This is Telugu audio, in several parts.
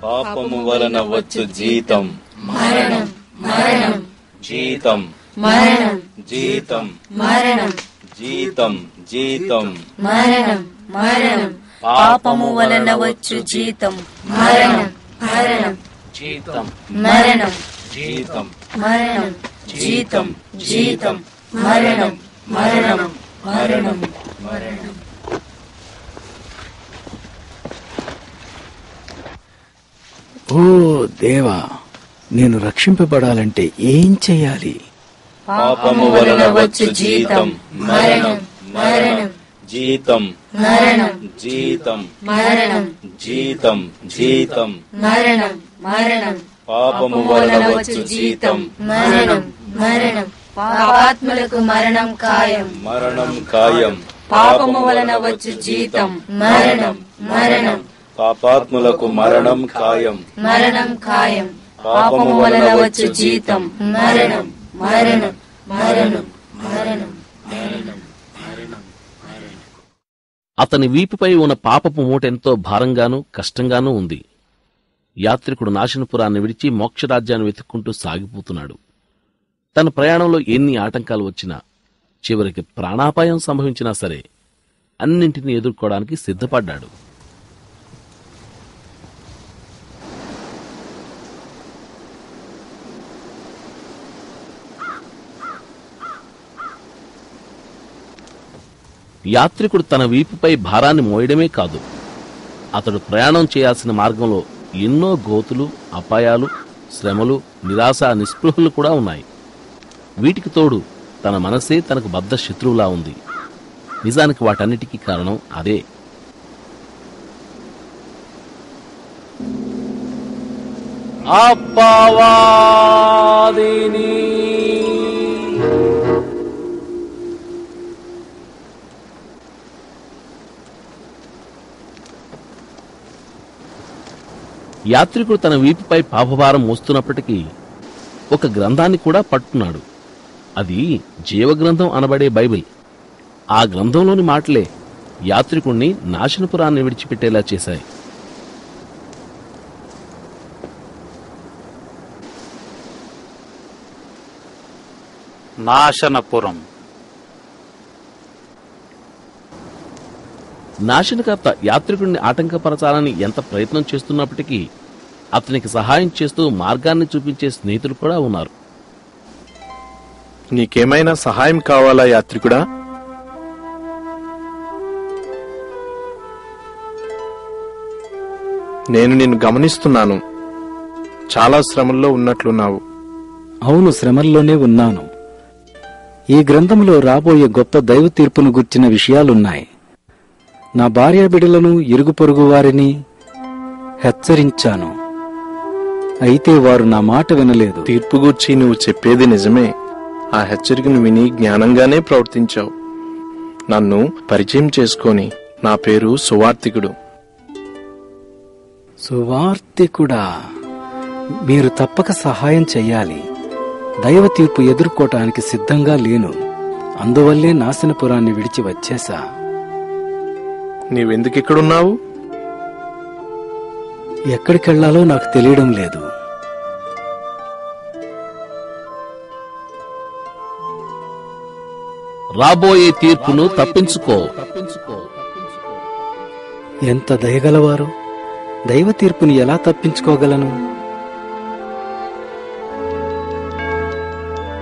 పాపము వలన వచ్చు జీతం మరణం మరణం జీతం మరణం జీతం మరణం జీతం జీతం మరణం మరణం పాపము వలన వచ్చు జీతం మరణం మరణం జీతం మరణం జీతం మరణం జీతం జీతం మరణం మరణం మరణం మరణం. ఓ దేవా, నేను రక్షింపబడాలంటే ఏం చెయ్యాలి? పాపము వలన వచ్చు జీతం మరణం మరణం జీతం మరణం జీతం మరణం జీతం జీతం మరణం మరణం పాపము వలన వచ్చు జీతం మరణం మరణం పాపాత్ములకు మరణం ఖాయం మరణం ఖాయం పాపము వలన వచ్చు జీతం మరణం మరణం పాపాత్ములకు మరణం ఖాయం మరణం ఖాయం పాపము వలన వచ్చు జీతం మరణం మరణం మరణం మరణం మరణం. అతని వీపుపై ఉన్న పాపపు మూటెంతో భారంగానూ కష్టంగానూ ఉంది. యాత్రికుడు నాశనపురాన్ని విడిచి మోక్షరాజ్యాన్ని వెతుక్కుంటూ సాగిపోతున్నాడు. తన ప్రయాణంలో ఎన్ని ఆటంకాలు వచ్చినా, చివరికి ప్రాణాపాయం సంభవించినా సరే అన్నింటినీ ఎదుర్కోవడానికి సిద్ధపడ్డాడు. యాత్రికుడు తన వీపుపై భారాన్ని మోయడమే కాదు, అతడు ప్రయాణం చేయాల్సిన మార్గంలో ఎన్నో గోతులు, అపాయాలు, శ్రమలు, నిరాశ, నిస్పృహలు కూడా ఉన్నాయి. వీటికి తోడు తన మనసే తనకు బద్ధ శత్రువులా ఉంది. నిజానికి వాటన్నిటికీ కారణం అదే. అపవాదిని యాత్రికుడు తన వీపుపై పాపభారం మోస్తున్నప్పటికీ ఒక గ్రంథాన్ని కూడా పట్టుకున్నాడు. అది జీవగ్రంథం అనబడే బైబిల్. ఆ గ్రంథంలోని మాటలే యాత్రికుణ్ణి నాశనపురాన్ని విడిచిపెట్టేలా చేశాయి. నాశనపురం. నాశనకర్త యాత్రికుడిని ఆటంకపరచాలని ఎంత ప్రయత్నం చేస్తున్నప్పటికీ అతనికి సహాయం చేస్తూ మార్గాన్ని చూపించే స్నేహితులు కూడా ఉన్నారు. నీకేమైనా సహాయం కావాలా యాత్రికుడా? నేను నిన్ను గమనిస్తున్నాను. చాలా శ్రమల్లో ఉన్నట్లున్నావు. అవును, శ్రమల్లోనే ఉన్నాను. ఈ గ్రంథంలో రాబోయే గొప్ప దైవ తీర్పును గుర్చిన విషయాలున్నాయి. నా భార్య బిడ్డలను, ఇరుగు పొరుగు వారిని హెచ్చరించాను. అయితే వారు నా మాట వినలేదు. తీర్పు గూర్చి నువ్వు చెప్పేది నిజమే. ఆ హెచ్చరికను విని జ్ఞానంగానే ప్రవర్తించావు. నన్ను పరిచయం చేసుకొని, నా పేరు సువార్తికుడు. సువార్తికుడా, మీరు తప్పక సహాయం చెయ్యాలి. దైవ తీర్పు ఎదుర్కోటానికి సిద్ధంగా లేను. అందువల్లే నాశనపురాన్ని విడిచి వచ్చేశా. నీవెందుకిక్కడున్నావు? ఎక్కడికెళ్లాలో నాకు తెలియడం లేదు. రాబోయే తీర్పును తప్పించుకో. ఎంత దయగలవారు! దైవ తీర్పుని ఎలా తప్పించుకోగలను?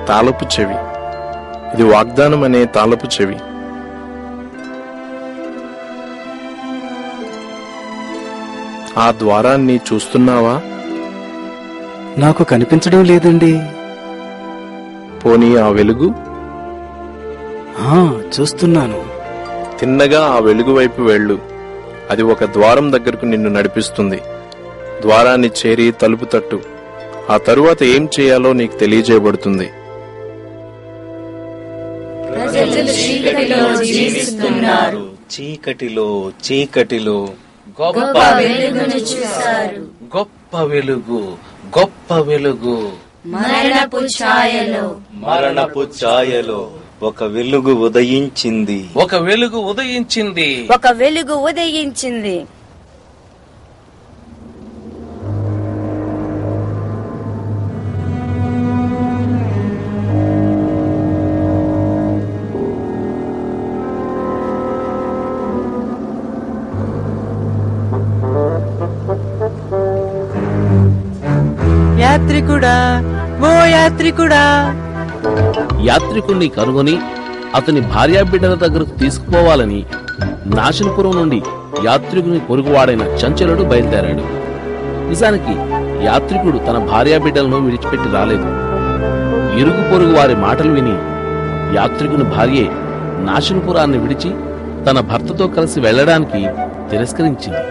తాళపు చెవి. ఇది వాగ్దానం అనే తాళపు చెవి. ఆ ద్వారాన్ని చూస్తున్నావా? నాకు కనిపించడం లేదండి. పోనీ ఆ వెలుగు? చూస్తున్నాను. తిన్నగా ఆ వెలుగు వైపు వెళ్ళు. అది ఒక ద్వారం దగ్గరకు నిన్ను నడిపిస్తుంది. ద్వారాన్ని చేరి తలుపు తట్టు. ఆ తరువాత ఏం చేయాలో నీకు తెలియజేయబడుతుంది. చీకటిలో చీకటిలో గొప్ప వెలుగును చూశారు. గొప్ప వెలుగు, గొప్ప వెలుగు. మరణపు ఛాయలో ఒక వెలుగు ఉదయించింది. ఒక వెలుగు ఉదయించింది. ఒక వెలుగు ఉదయించింది. యాత్రికుడా, ఓ యాత్రికుడా. యాత్రికుణ్ణి కనుగొని అతని భార్యాబిడ్డల దగ్గరకు తీసుకుపోవాలని నాశనపురం నుండి యాత్రికుని పొరుగువాడైన చంచలుడు బయలుదేరాడు. నిజానికి యాత్రికుడు తన భార్యాబిడ్డలను విడిచిపెట్టి రాలేదు. ఇరుగు పొరుగు వారి మాటలు విని యాత్రికుని భార్యే నాశనపురాన్ని విడిచి తన భర్తతో కలిసి వెళ్లడానికి తిరస్కరించింది.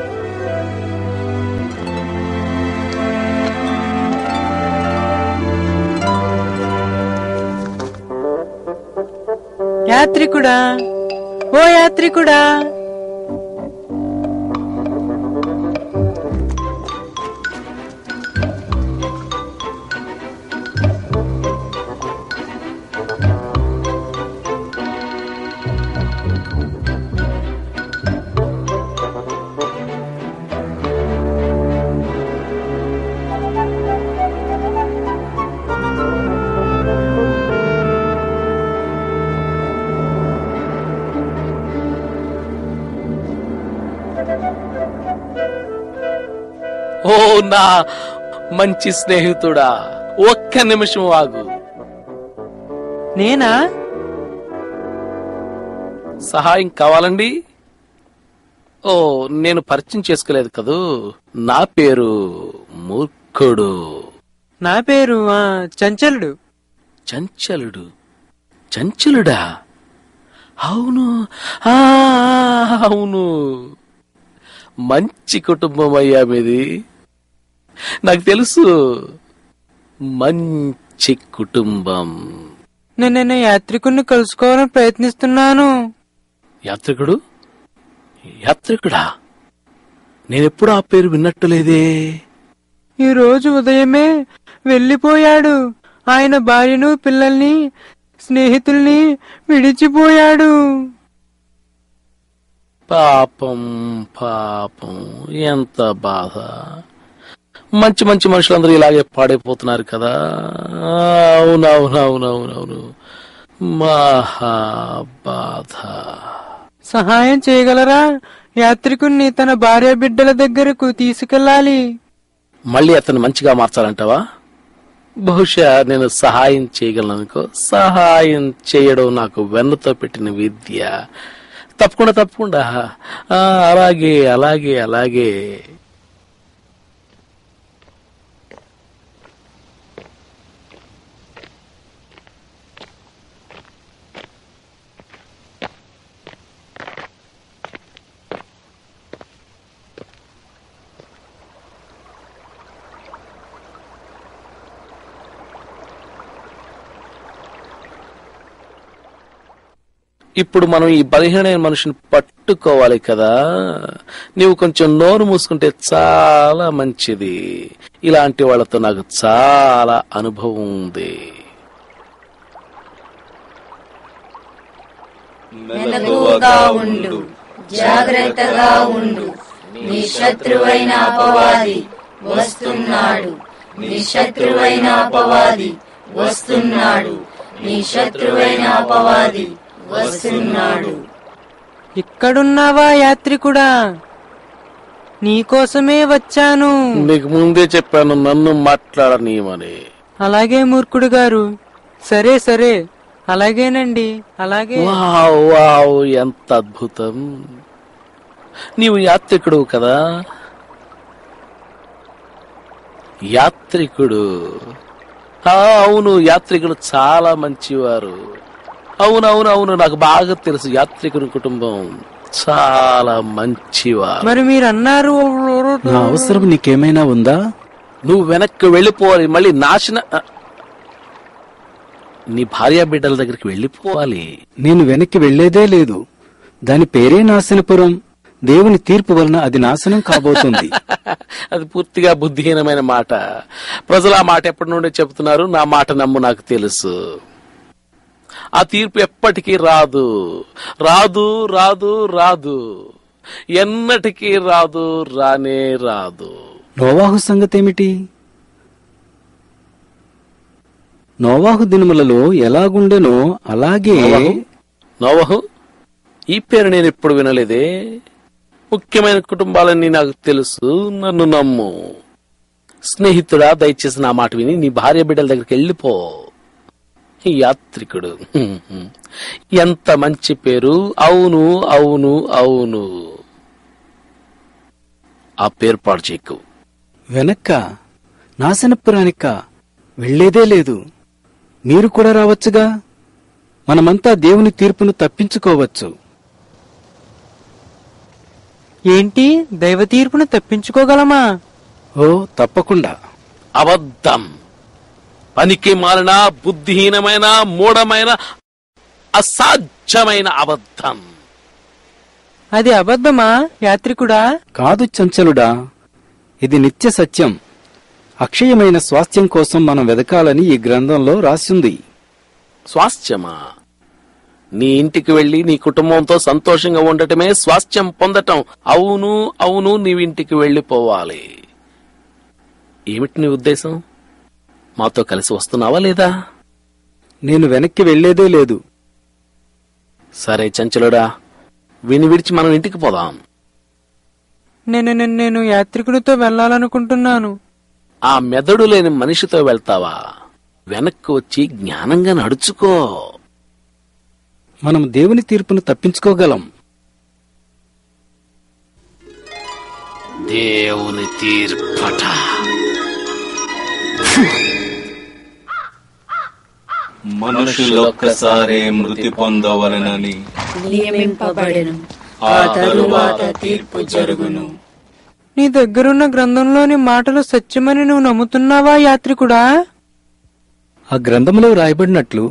యాత్రికుడా, ఓ యాత్రికుడా. ఓ నా మంచి స్నేహితుడా, ఒక్క నిమిషం ఆగు. నేనా? సహాయం కావాలండి? ఓ, నేను పరిచయం చేసుకోలేదు కదూ. నా పేరు మూర్ఖుడు. నా పేరు చంచలుడు. చంచలుడు? చంచలుడా? అవును, అవును. మంచి కుటుంబం అయ్యా మీది. నాకు తెలుసు, మంచి కుటుంబం. నేను యాత్రికుడిని కలుసుకోవాలని ప్రయత్నిస్తున్నాను. యాత్రికుడు? యాత్రికుడా? నేనెప్పుడు ఆ పేరు విన్నట్టులేదే. ఈ రోజు ఉదయమే వెళ్లిపోయాడు. ఆయన భార్యను, పిల్లల్ని, స్నేహితుల్ని విడిచిపోయాడు. పాపం పాపం, ఎంత బాధ. మంచి మంచి మనుషులందరూ ఇలాగే పాడైపోతున్నారు కదా. అవునవునవునవునవును, మహా బాధ. సహాయం చేయగలరా? యాత్రికుణ్ణి తన భార్య బిడ్డల దగ్గరకు తీసుకెళ్లాలి. మళ్ళీ అతను మంచిగా మార్చాలంటావా? బహుశా నేను సహాయం చేయగలనుకో. సహాయం చేయడం నాకు వెన్నతో పెట్టిన విద్య. తప్పకుండా తప్పకుండా. అలాగే అలాగే అలాగే. ఇప్పుడు మనం ఈ బలహీనమైన మనిషిని పట్టుకోవాలి కదా. నీవు కొంచెం నోరు మూసుకుంటే చాలా మంచిది. ఇలాంటి వాళ్ళతో నాకు చాలా అనుభవం ఉంది. మెలకువగా ఉండు, జాగ్రత్తగా ఉండు. నీ శత్రువైన అపవాది వస్తున్నాడు. నీ శత్రువైన అపవాది వస్తున్నాడు. నీ శత్రువైన అపవాది వస్తున్నాడు. ఇక్కడున్నావా యాత్రికుడా? నీకోసమే వచ్చాను. నీకు ముందే చెప్పాను నన్ను మాట్లాడనీయమని. అలాగే మూర్ఖుడు గారు. సరే సరే, అలాగేనండి, అలాగే. వావ్ వావ్, ఎంత అద్భుతం. నీవు యాత్రికుడు కదా? యాత్రికుడు? అవును, యాత్రికుడు చాలా మంచివారు. అవునవునవును, నాకు బాగా తెలుసు. యాత్రికుని కుటుంబం చాలా మంచివారు. మరి మీరు అన్నారు. నా అవసరం నీకేమైనా ఉందా? నువ్వు వెనక్కి వెళ్ళిపోవాలి. మళ్ళీ నీ భార్యా బిడ్డల దగ్గరికి వెళ్ళిపోవాలి. నేను వెనక్కి వెళ్లేదే లేదు. దాని పేరే నాశనపురం. దేవుని తీర్పు వలన అది నాశనం కాబోతుంది. అది పూర్తిగా బుద్ధిహీనమైన మాట. ప్రజలు ఆ మాట ఎప్పటి నుండి చెబుతున్నారు. నా మాట నమ్ము, నాకు తెలుసు. ఆ తీర్పు ఎప్పటికీ రాదు, రాదు, రాదు, రాదు. ఎన్నటికీ రాదు, రానే రాదు. నోవాహు సంగతేమిటి? నోవాహు దినములలో ఎలాగుండెనో అలాగే. నోవహు? ఈ పేరు నేను ఎప్పుడు వినలేదే. ముఖ్యమైన కుటుంబాలన్నీ నాకు తెలుసు. నన్ను నమ్ము. స్నేహితుడా, దయచేసి నా మాట విని నీ భార్య బిడ్డల దగ్గరికి వెళ్ళిపో. యాత్రికుడు: ఎంత మంచి పేరు! అవును అవును అవును. ఆ పేరు పాడు చేయకు. వెనక్క నాశనపురానిక వెళ్లేదే లేదు. మీరు కూడా రావచ్చుగా. మనమంతా దేవుని తీర్పును తప్పించుకోవచ్చు. ఏంటి, దైవ తీర్పును తప్పించుకోగలమా? ఓ, తప్పకుండా. అబద్ధం. పనికి మాలిన, బుద్ధిహీనమైన, మూఢమైన, అసాధ్యమైన అబద్ధం. అది అబద్ధమా యాత్రికుడా? కాదు చంచలుడా, ఇది నిత్య సత్యం. అక్షయమైన స్వాస్థ్యం కోసం మనం వెదకాలని ఈ గ్రంథంలో రాసింది. స్వాస్థ్యమా? నీ ఇంటికి వెళ్లి నీ కుటుంబంతో సంతోషంగా ఉండటమే స్వాస్థ్యం పొందటం. అవును అవును, నీవింటికి వెళ్లిపోవాలి. ఏమిటి నీ ఉద్దేశం? మాతో కలిసి వస్తున్నావా లేదా? నేను వెనక్కి వెళ్లేదే లేదు. సరే చంచలుడా, విని విడిచి మనం ఇంటికి పోదాం. నేను యాత్రికుడితో వెళ్ళాలనుకుంటున్నాను. ఆ మెదడు లేని మనిషితో వెళ్తావా? వెనక్కి వచ్చి జ్ఞానంగా నడుచుకో. మనం దేవుని తీర్పును తప్పించుకోగలం. దేవుని తీర్పట. మనుషులొక్కసారే మృతి పొందవలనని నియమింపబడెను. ఆ తరువాత తీర్పు జరుగును. నీ దగ్గరున్న గ్రంథంలోని మాటలు సత్యమని నువ్వు నమ్ముతున్నావా యాత్రికుడా? ఆ గ్రంథములో రాయబడినట్లు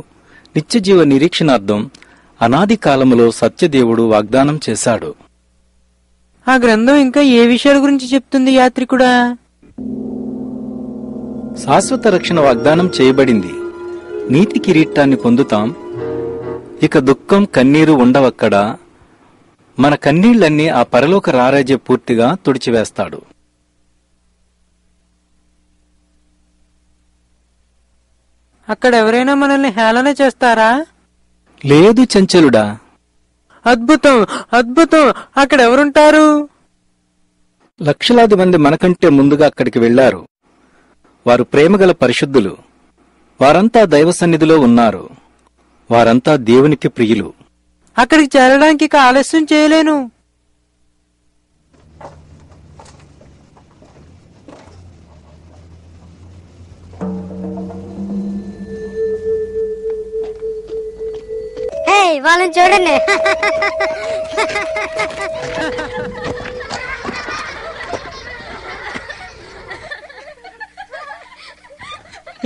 నిత్యజీవ నిరీక్షణార్థం అనాది కాలములో సత్యదేవుడు వాగ్దానం చేశాడు. ఆ గ్రంథం ఇంకా ఏ విషయాల గురించి చెప్తుంది యాత్రికుడా? శాశ్వత రక్షణ వాగ్దానం చేయబడింది. నీతి కిరీటాన్ని పొందుతాం. ఇక దుఃఖం, కన్నీరు ఉండవక్కడ. మన కన్నీళ్లన్నీ ఆ పరలోక రారాజ్య పూర్తిగా తుడిచివేస్తాడు. అక్కడ ఎవరైనా మనల్ని హేళన చేస్తారా? లేదు చంచలుడా. అద్భుతం అద్భుతం, అక్కడ ఎవరుంటారు? లక్షలాది మంది మనకంటే ముందుగా అక్కడికి వెళ్లారు. వారు ప్రేమగల పరిశుద్ధులు. వారంతా దైవ సన్నిధిలో ఉన్నారు. వారంతా దేవునికి ప్రియులు. అక్కడికి చేరడానికి ఇక ఆలస్యం చేయలేను. వాళ్ళని చూడండి.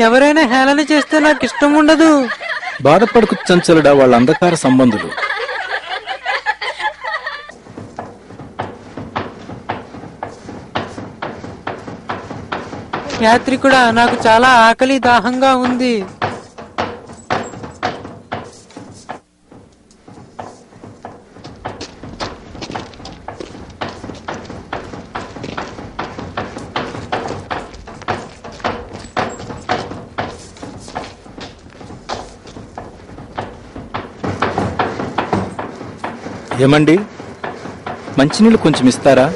ఎవరైనా హేళన చేస్తే నాకు ఇష్టం ఉండదు. బాధపడకు చంచలుడా, వాళ్ళ అంధకార సంబంధులు. యాత్రికుడా, నాకు చాలా ఆకలి, దాహంగా ఉంది. ఏమండి, మంచినీళ్ళు కొంచెం ఇస్తారా?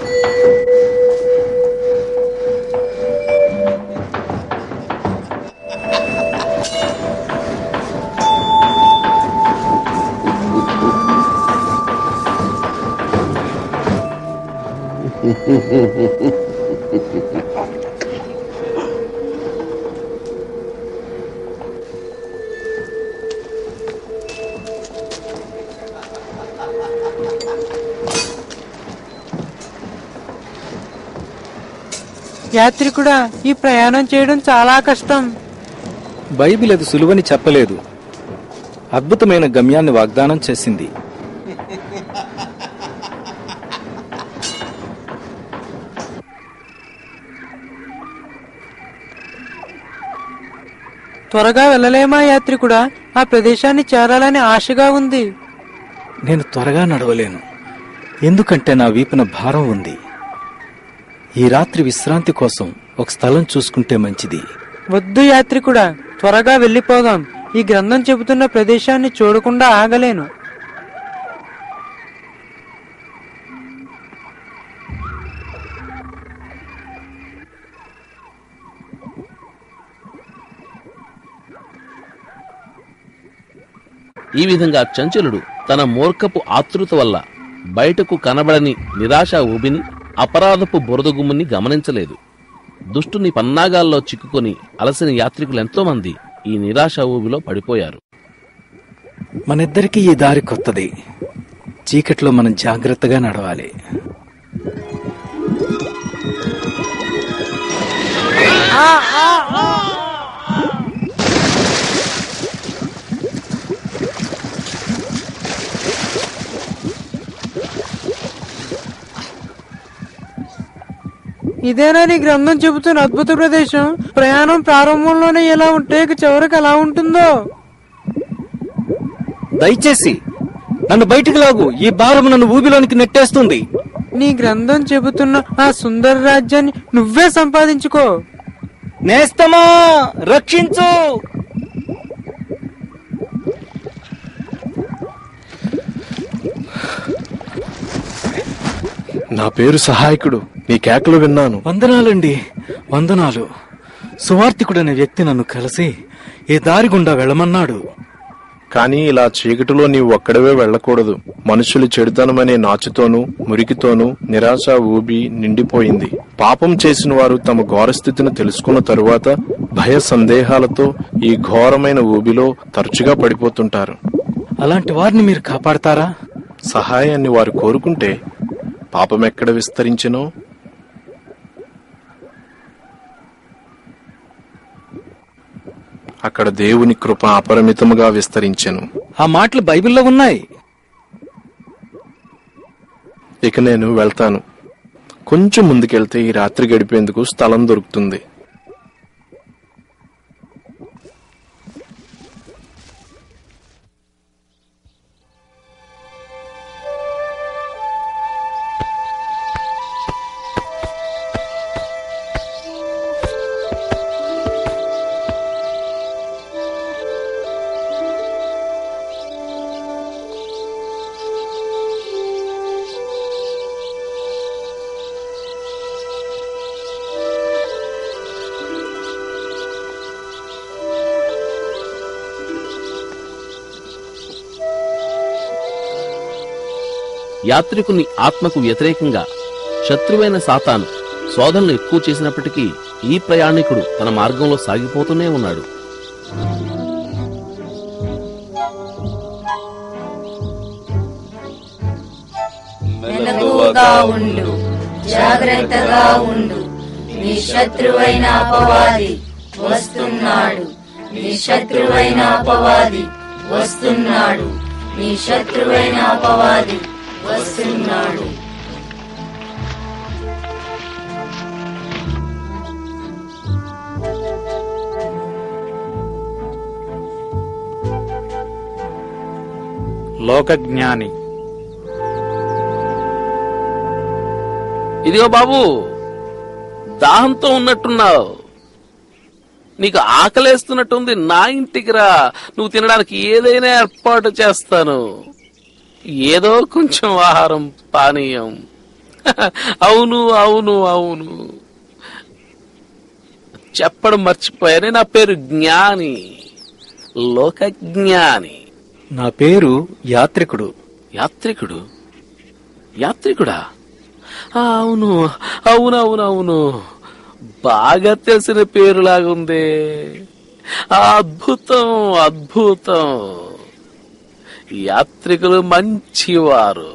యాత్రికుడా, ఈ ప్రయాణం చేయడం చాలా కష్టం. బైబిల్ అది సులువని చెప్పలేదు. అద్భుతమైన గమ్యాన్ని వాగ్దానం చేసింది. త్వరగా వెళ్ళలేమా యాత్రికుడా? ఆ ప్రదేశాన్ని చేరాలని ఆశగా ఉంది. నేను త్వరగా నడవలేను, ఎందుకంటే నా వీపున భారం ఉంది. ఈ రాత్రి విశ్రాంతి కోసం ఒక స్థలం చూసుకుంటే మంచిది. వద్దు యాత్రికుడా, త్వరగా వెళ్ళిపోదాం. ఈ గ్రంథం చెబుతున్న ప్రదేశాన్ని చూడకుండా ఆగలేను. ఈ విధంగా చంచలుడు తన మూర్ఖపు ఆతృత వల్ల బయటకు కనబడని నిరాశా ఊబిని, అపరాధపు బురదగుమ్ముని గమనించలేదు. దుష్టుని పన్నాగాల్లో చిక్కుకొని అలసిన యాత్రికులెంతో మంది ఈ నిరాశా ఊబిలో పడిపోయారు. మనిద్దరికీ ఈ దారి కొత్తది. చీకట్లో మనం జాగ్రత్తగా నడవాలి. ఇదేనా నీ గ్రంథం చెబుతున్న అద్భుత ప్రదేశం? ప్రయాణం ప్రారంభంలోనే ఎలా ఉంటే ఇక చివరికి ఎలా ఉంటుందో. దయచేసి నన్ను బయటికి లాగు. ఈ భారం నన్ను ఊబిలోనికి నెట్టేస్తుంది. నీ గ్రంథం చెబుతున్న ఆ సుందర రాజ్యాన్ని నువ్వే సంపాదించుకో. నేస్తమా, రక్షించు. నా పేరు సహాయకుడు. నీ కేకలు విన్నాను. వందనాలండి, వందనాలు. సువార్తికుడనే వ్యక్తి నన్ను కలిసి ఈ దారి గుండా వెళ్ళమన్నాడు. కానీ ఇలా చీకటిలో నీవు ఒక్కడవే వెళ్ళకూడదు. మనుషులు చెడుతనమనే నాచుతోనూ మురికితోనూ నిరాశ ఊబి నిండిపోయింది. పాపం చేసిన వారు తమ ఘోరస్థితిని తెలుసుకున్న తరువాత భయ సందేహాలతో ఈ ఘోరమైన ఊబిలో తరచుగా పడిపోతుంటారు. అలాంటి వారిని మీరు కాపాడతారా? సహాయాన్ని వారు కోరుకుంటే పాపమెక్కడ విస్తరించెనో అక్కడ దేవుని కృప అపరిమితముగా విస్తరించెను. ఆ మాటలు బైబిల్లో ఉన్నాయి. ఇక నేను వెళ్తాను. కొంచెం ముందుకెళ్తే ఈ రాత్రి గడిపేందుకు స్థలం దొరుకుతుంది. యాత్రికుని ఆత్మకు వ్యతిరేకంగా శత్రువైన సాతాను శోధనలు ఎక్కువ చేసినప్పటికీ ఈ ప్రయాణికుడు తన మార్గంలో సాగిపోతూనే ఉన్నాడు. మెలకువగా ఉండు, జాగ్రత్తగా ఉండు. నీ శత్రువైన అపవాది వస్తున్నాడు. నీ శత్రువైన అపవాది వస్తున్నాడు. నీ శత్రువైన అపవాది వస్తున్నాడు. లోకజ్ఞాని. ఇదిగో బాబు, దాహంతో ఉన్నట్టున్నావు. నీకు ఆకలేస్తున్నట్టుంది. నా ఇంటికి రా, నువ్వు తినడానికి ఏదైనా ఏర్పాటు చేస్తాను. ఏదో కొంచెం ఆహారం, పానీయం. అవును అవును అవును, చెప్పడం మర్చిపోయానే. నా పేరు జ్ఞాని, లోకజ్ఞాని. నా పేరు యాత్రికుడు. యాత్రికుడు? యాత్రికుడా? అవును అవునవునవును, బాగా తెలిసిన పేరులాగుందే. అద్భుతం అద్భుతం. యాత్రికులు మంచివారు,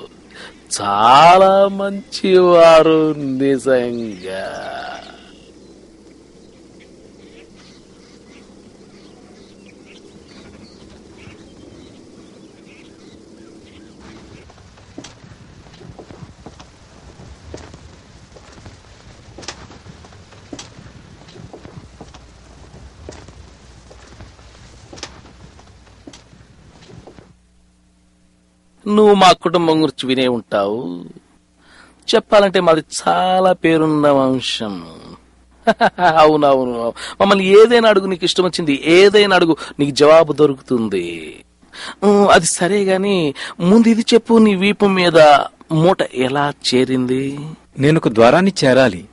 చాలా మంచివారు నిజంగా. నువ్వు మా కుటుంబం గురించి వినే ఉంటావు. చెప్పాలంటే మాది చాలా పేరున్న వంశం. అవునవును, మమ్మల్ని ఏదైనా అడుగు, నీకు ఇష్టం వచ్చింది ఏదైనా అడుగు, నీకు జవాబు దొరుకుతుంది. అది సరే గాని ముందు ఇది చెప్పు, నీ వీపు మీద మూట ఎలా చేరింది? నేనొక ద్వారాన్ని చేరాలి.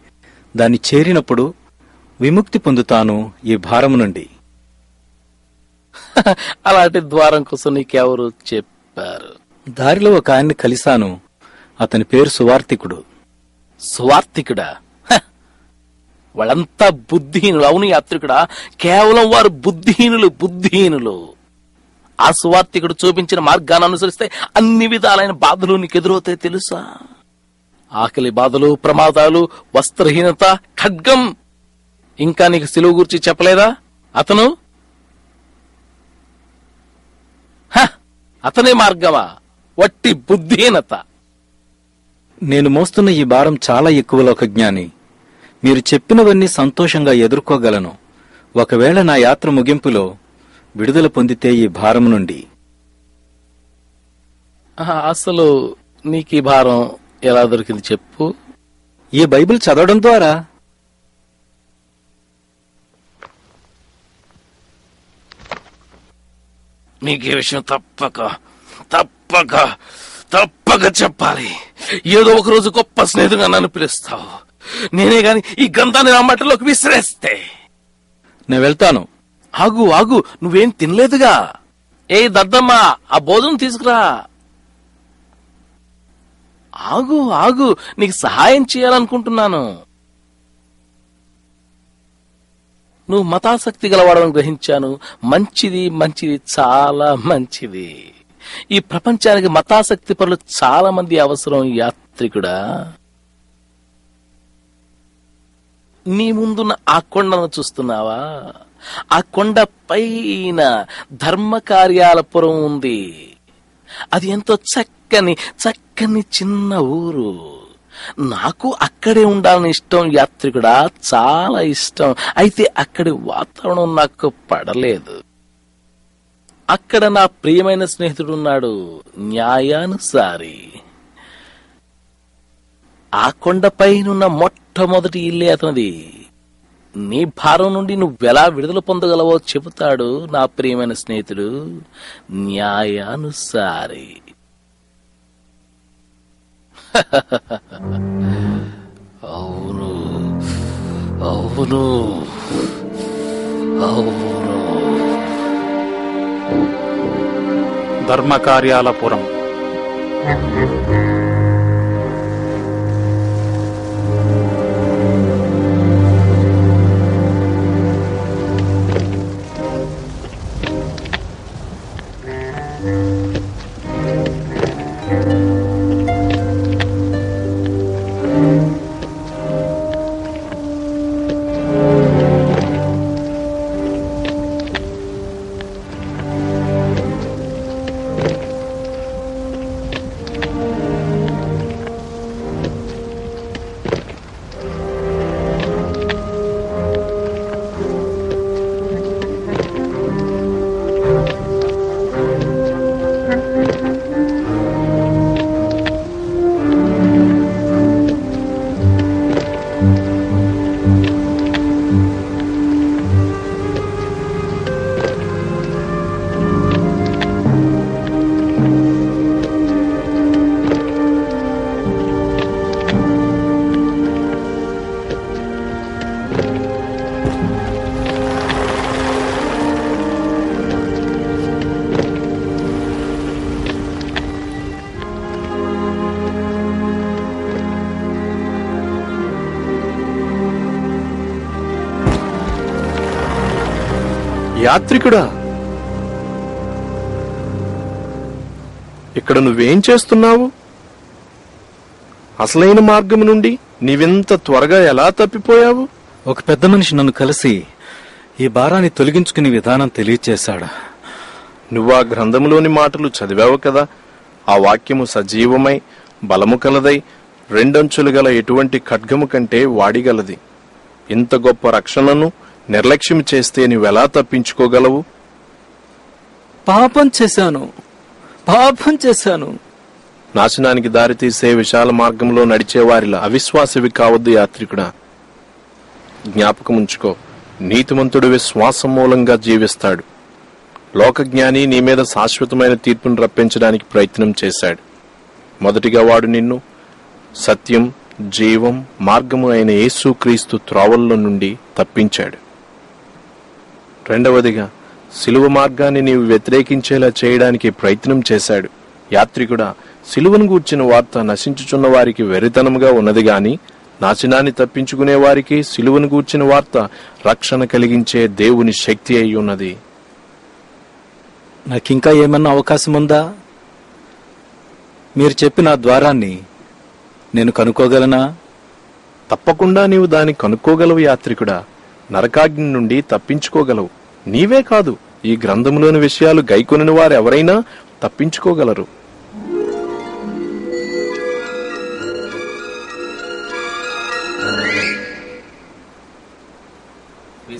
దాన్ని చేరినప్పుడు విముక్తి పొందుతాను ఈ భారము నుండి. అలాంటి ద్వారం కోసం నీకెవరు చెప్పారు? దారిలో ఒక ఆయన్ని కలిశాను. అతని పేరు సువార్తికుడు. స్వార్థికుడా? వాళ్ళంతా బుద్ధిహీనులు. అవును యాత్రికుడా, కేవలం వారు బుద్ధిహీనులు. ఆ సువార్తికుడు చూపించిన మార్గాన్ని అనుసరిస్తే అన్ని విధాలైన బాధలు నీకు ఎదురవుతాయి తెలుసా? ఆకలి బాధలు, ప్రమాదాలు, వస్త్రహీనత, ఖడ్గం. ఇంకా నీకు సిలువ గురించి చెప్పలేదా అతను? అతనే మార్గమా? వట్టి బుద్ధిహీనత. నేను మోస్తున్న ఈ భారం చాలా ఎక్కువ, లోకజ్ఞాని. మీరు చెప్పినవన్నీ సంతోషంగా ఎదుర్కోగలను. ఒకవేళ నా యాత్ర ముగింపులో విడుదల పొందితే ఈ భారం నుండి. అసలు నీకు ఈ భారం ఎలా దొరికింది చెప్పు? ఈ బైబిల్ చదవడం ద్వారా. నీకు ఈ విషయం తప్పక చెప్పాలి. ఏదో ఒక రోజు గొప్ప స్నేహితుగా నన్ను పిలుస్తావు. నేనే గాని ఈ గ్రంథాన్ని నా మట్టిలోకి విసిరేస్తే. నేను వెళ్తాను. ఆగు, నువ్వేం తినలేదుగా. ఏ దద్దమ్మా, ఆ భోజనం తీసుకురా. ఆగు, నీకు సహాయం చేయాలనుకుంటున్నాను. నువ్వు మతాసక్తి గలవాడని గ్రహించాను. మంచిది, చాలా మంచిది. ఈ ప్రపంచానికి మతాసక్తి పరులు చాలా మంది అవసరం యాత్రికుడా. నీ ముందున్న ఆ కొండను చూస్తున్నావా? ఆ కొండ పైన ధర్మ కార్యాలపురం ఉంది. అది ఎంతో చక్కని చిన్న ఊరు. నాకు అక్కడే ఉండాలని ఇష్టం యాత్రికుడా, చాలా ఇష్టం. అయితే అక్కడి వాతావరణం నాకు పడలేదు. అక్కడ నా ప్రియమైన స్నేహితుడున్నాడు, న్యాయానుసారి. ఆ కొండపైనున్న మొట్టమొదటి ఇల్లే అతనిది. నీ భారం నుండి నువ్వెలా విడుదల పొందగలవో చెబుతాడు నా ప్రియమైన స్నేహితుడు, న్యాయానుసారి. అవును. ధర్మకార్యాలపురం. యాత్రికుడా, ఇక్కడ నువ్వేం చేస్తున్నావు? అసలైన మార్గం నుండి నీవింత త్వరగా ఎలా తప్పిపోయావు? ఒక పెద్ద మనిషి నన్ను కలిసి ఈ భారాన్ని తొలగించుకునే విధానం తెలియచేశాడు. నువ్వా గ్రంథములోని మాటలు చదివావు కదా. ఆ వాక్యము సజీవమై బలము కలదై రెండంచులు గల ఎటువంటి ఖడ్గము కంటే వాడిగలది. ఇంత గొప్ప రక్షణను నిర్లక్ష్యం చేస్తే నువ్వెలా తప్పించుకోగలవు? పాపం చేశాను. నాశనానికి దారితీసే విశాల మార్గంలో నడిచేవారిలా అవిశ్వాసివి కావద్దు యాత్రికుడా. జ్ఞాపకముంచుకో, నీతిమంతుడు విశ్వాసం మూలంగా జీవిస్తాడు. లోకజ్ఞాని నీ మీద శాశ్వతమైన తీర్పును రప్పించడానికి ప్రయత్నం చేశాడు. మొదటిగా వాడు నిన్ను సత్యం, జీవం, మార్గము అయిన యేసుక్రీస్తు త్రోవల్లో నుండి తప్పించాడు. రెండవదిగా సిలువ మార్గాన్ని నీవు వ్యతిరేకించేలా చేయడానికి ప్రయత్నం చేశాడు. యాత్రికుడా, సిలువను గూర్చిన వార్త నశించుచున్న వారికి వెర్రితనముగా ఉన్నది గాని నాశనాన్ని తప్పించుకునే వారికి సిలువను గూర్చిన వార్త రక్షణ కలిగించే దేవుని శక్తి అయి ఉన్నది. నాకింకా ఏమన్నా అవకాశం ఉందా? మీరు చెప్పిన ఆ ద్వారాన్ని నేను కనుక్కోగలనా? తప్పకుండా నీవు దాన్ని కనుక్కోగలవు యాత్రికుడా. నరకాగ్ని నుండి తప్పించుకోగలవు. నీవే కాదు, ఈ గ్రంథములోని విషయాలు గైకొనిన వారెవరైనా తప్పించుకోగలరు.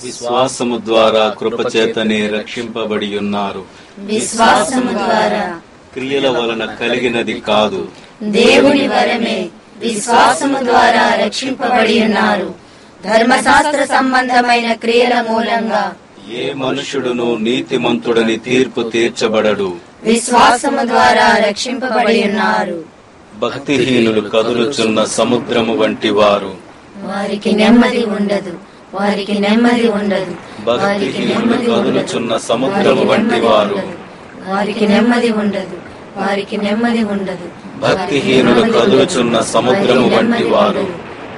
విశ్వాసము ద్వారా కృపచేతనే రక్షింపబడి ఉన్నారు. విశ్వాసము ద్వారా క్రియల వలన కలిగినది కాదు. దేవుని వరమే విశ్వాసము ద్వారా రక్షింపబడి ఉన్నారు. ధర్మశాస్త్ర సంబంధమైన క్రియల మూలంగా ఏ మనుషుడును నీతిమంతుడని తీర్పు తీర్చబడడు. విశ్వాసము ద్వారా రక్షింపబడి ఉన్నారు. భక్తిహీనులు కదులుచున్న సముద్రము వంటి వారు. వారికి నెమ్మది ఉండదు, వారికి నెమ్మది ఉండదు. భక్తిహీనులు కదులుచున్న సముద్రము వంటి వారు. వారికి నెమ్మది ఉండదు, వారికి నెమ్మది ఉండదు. భక్తిహీనులు కదులుచున్న సముద్రము వంటి వారు.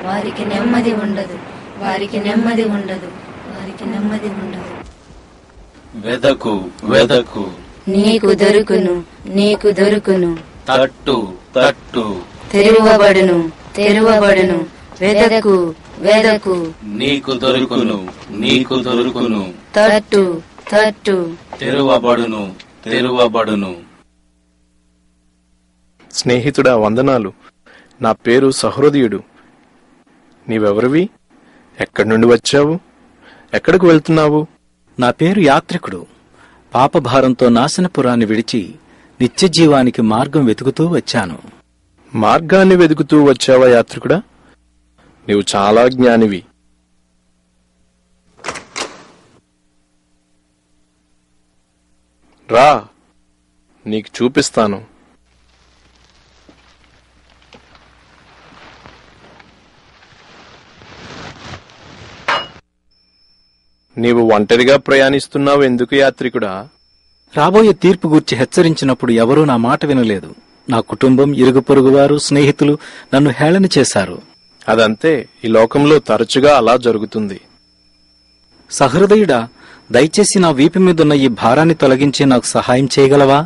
వారికి నెమ్మది ఉండదు, వారికి నెమ్మది ఉండదు, వారికి నెమ్మది ఉండదు. వెదకు వెదకు, నీకు దొరుకును, నీకు దొరుకును. తట్టు తట్టు, తెరువబడును, తెరువబడును. వెదకు, వెదకు. నీకు దొరుకును, నీకు దొరుకును. తట్టు, తట్టు. తెరువబడును, తెరువబడును. స్నేహితుడా, వందనాలు. నా పేరు సహృదయుడు. నీవెవరివి? ఎక్కడి నుండి వచ్చావు? ఎక్కడికి వెళ్తున్నావు? నా పేరు యాత్రికుడు. పాపభారంతో నాశనపురాన్ని విడిచి నిత్యజీవానికి మార్గం వెతుకుతూ వచ్చాను. మార్గాన్ని వెతుకుతూ వచ్చావా యాత్రికుడా? నీవు చాలా జ్ఞానివి. రా, నీకు చూపిస్తాను. నీవు ఒంటరిగా ప్రయాణిస్తున్నావు ఎందుకు యాత్రికుడా? రాబోయే తీర్పు గూర్చి హెచ్చరించినప్పుడు ఎవరూ నా మాట వినలేదు. నా కుటుంబం, ఇరుగు పొరుగువారు, స్నేహితులు నన్ను హేళన చేశారు. అదంతే, ఈ లోకంలో తరచుగా అలా జరుగుతుంది. సహృదయుడా, దయచేసి నా వీపు మీదున్న ఈ భారాన్ని తొలగించి నాకు సహాయం చేయగలవా?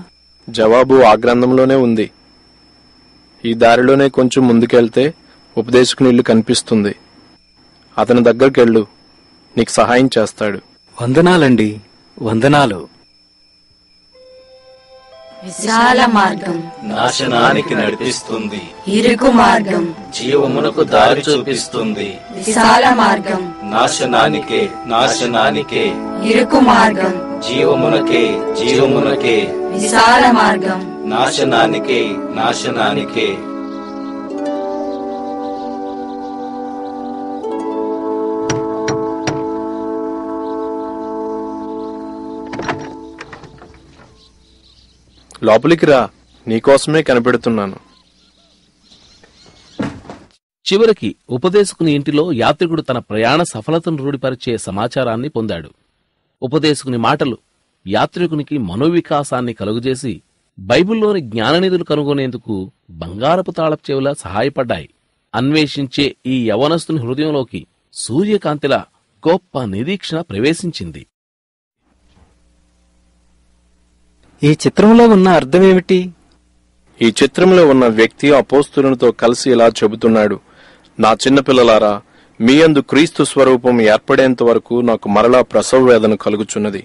జవాబు ఆ గ్రంథంలోనే ఉంది. ఈ దారిలోనే కొంచెం ముందుకెళ్తే ఉపదేశకుని కనిపిస్తుంది. అతని దగ్గరికెళ్ళు, నీకు సహాయం చేస్తాడు. వందనాలండి, వందనాలు. విశాల మార్గం నాశనానికి నడిపిస్తుంది. ఇరుకు మార్గం జీవమునకు దారి చూపిస్తుంది. విశాల మార్గం నాశనానికే, నాశనానికే. ఇరుకు మార్గం జీవమునకే, జీవమునకే. విశాల మార్గం నాశనానికే, నాశనానికే. లోపలికి రా, నీకోసమే కనిపెడుతున్నాను. చివరికి ఉపదేశకుని ఇంటిలో యాత్రికుడు తన ప్రయాణ సఫలతను రూఢిపరిచే సమాచారాన్ని పొందాడు. ఉపదేశకుని మాటలు యాత్రికునికి మనోవికాసాన్ని కలుగజేసి బైబిల్లోని జ్ఞాననిధులు కనుగొనేందుకు బంగారపు తాళపు చెవులా సహాయపడ్డాయి. అన్వేషించే ఈ యవనస్తుని హృదయంలోకి సూర్యకాంతిలా గొప్ప నిరీక్షణ ప్రవేశించింది. ఈ చిత్రంలో ఉన్న అర్థమేమిటి? ఈ చిత్రంలో ఉన్న వ్యక్తి అపోస్తులతో కలిసి ఇలా చెబుతున్నాడు: నా చిన్నపిల్లలారా, మీ యందు క్రీస్తు స్వరూపం ఏర్పడేంత వరకు నాకు మరలా ప్రసవ వేదన కలుగుచున్నది.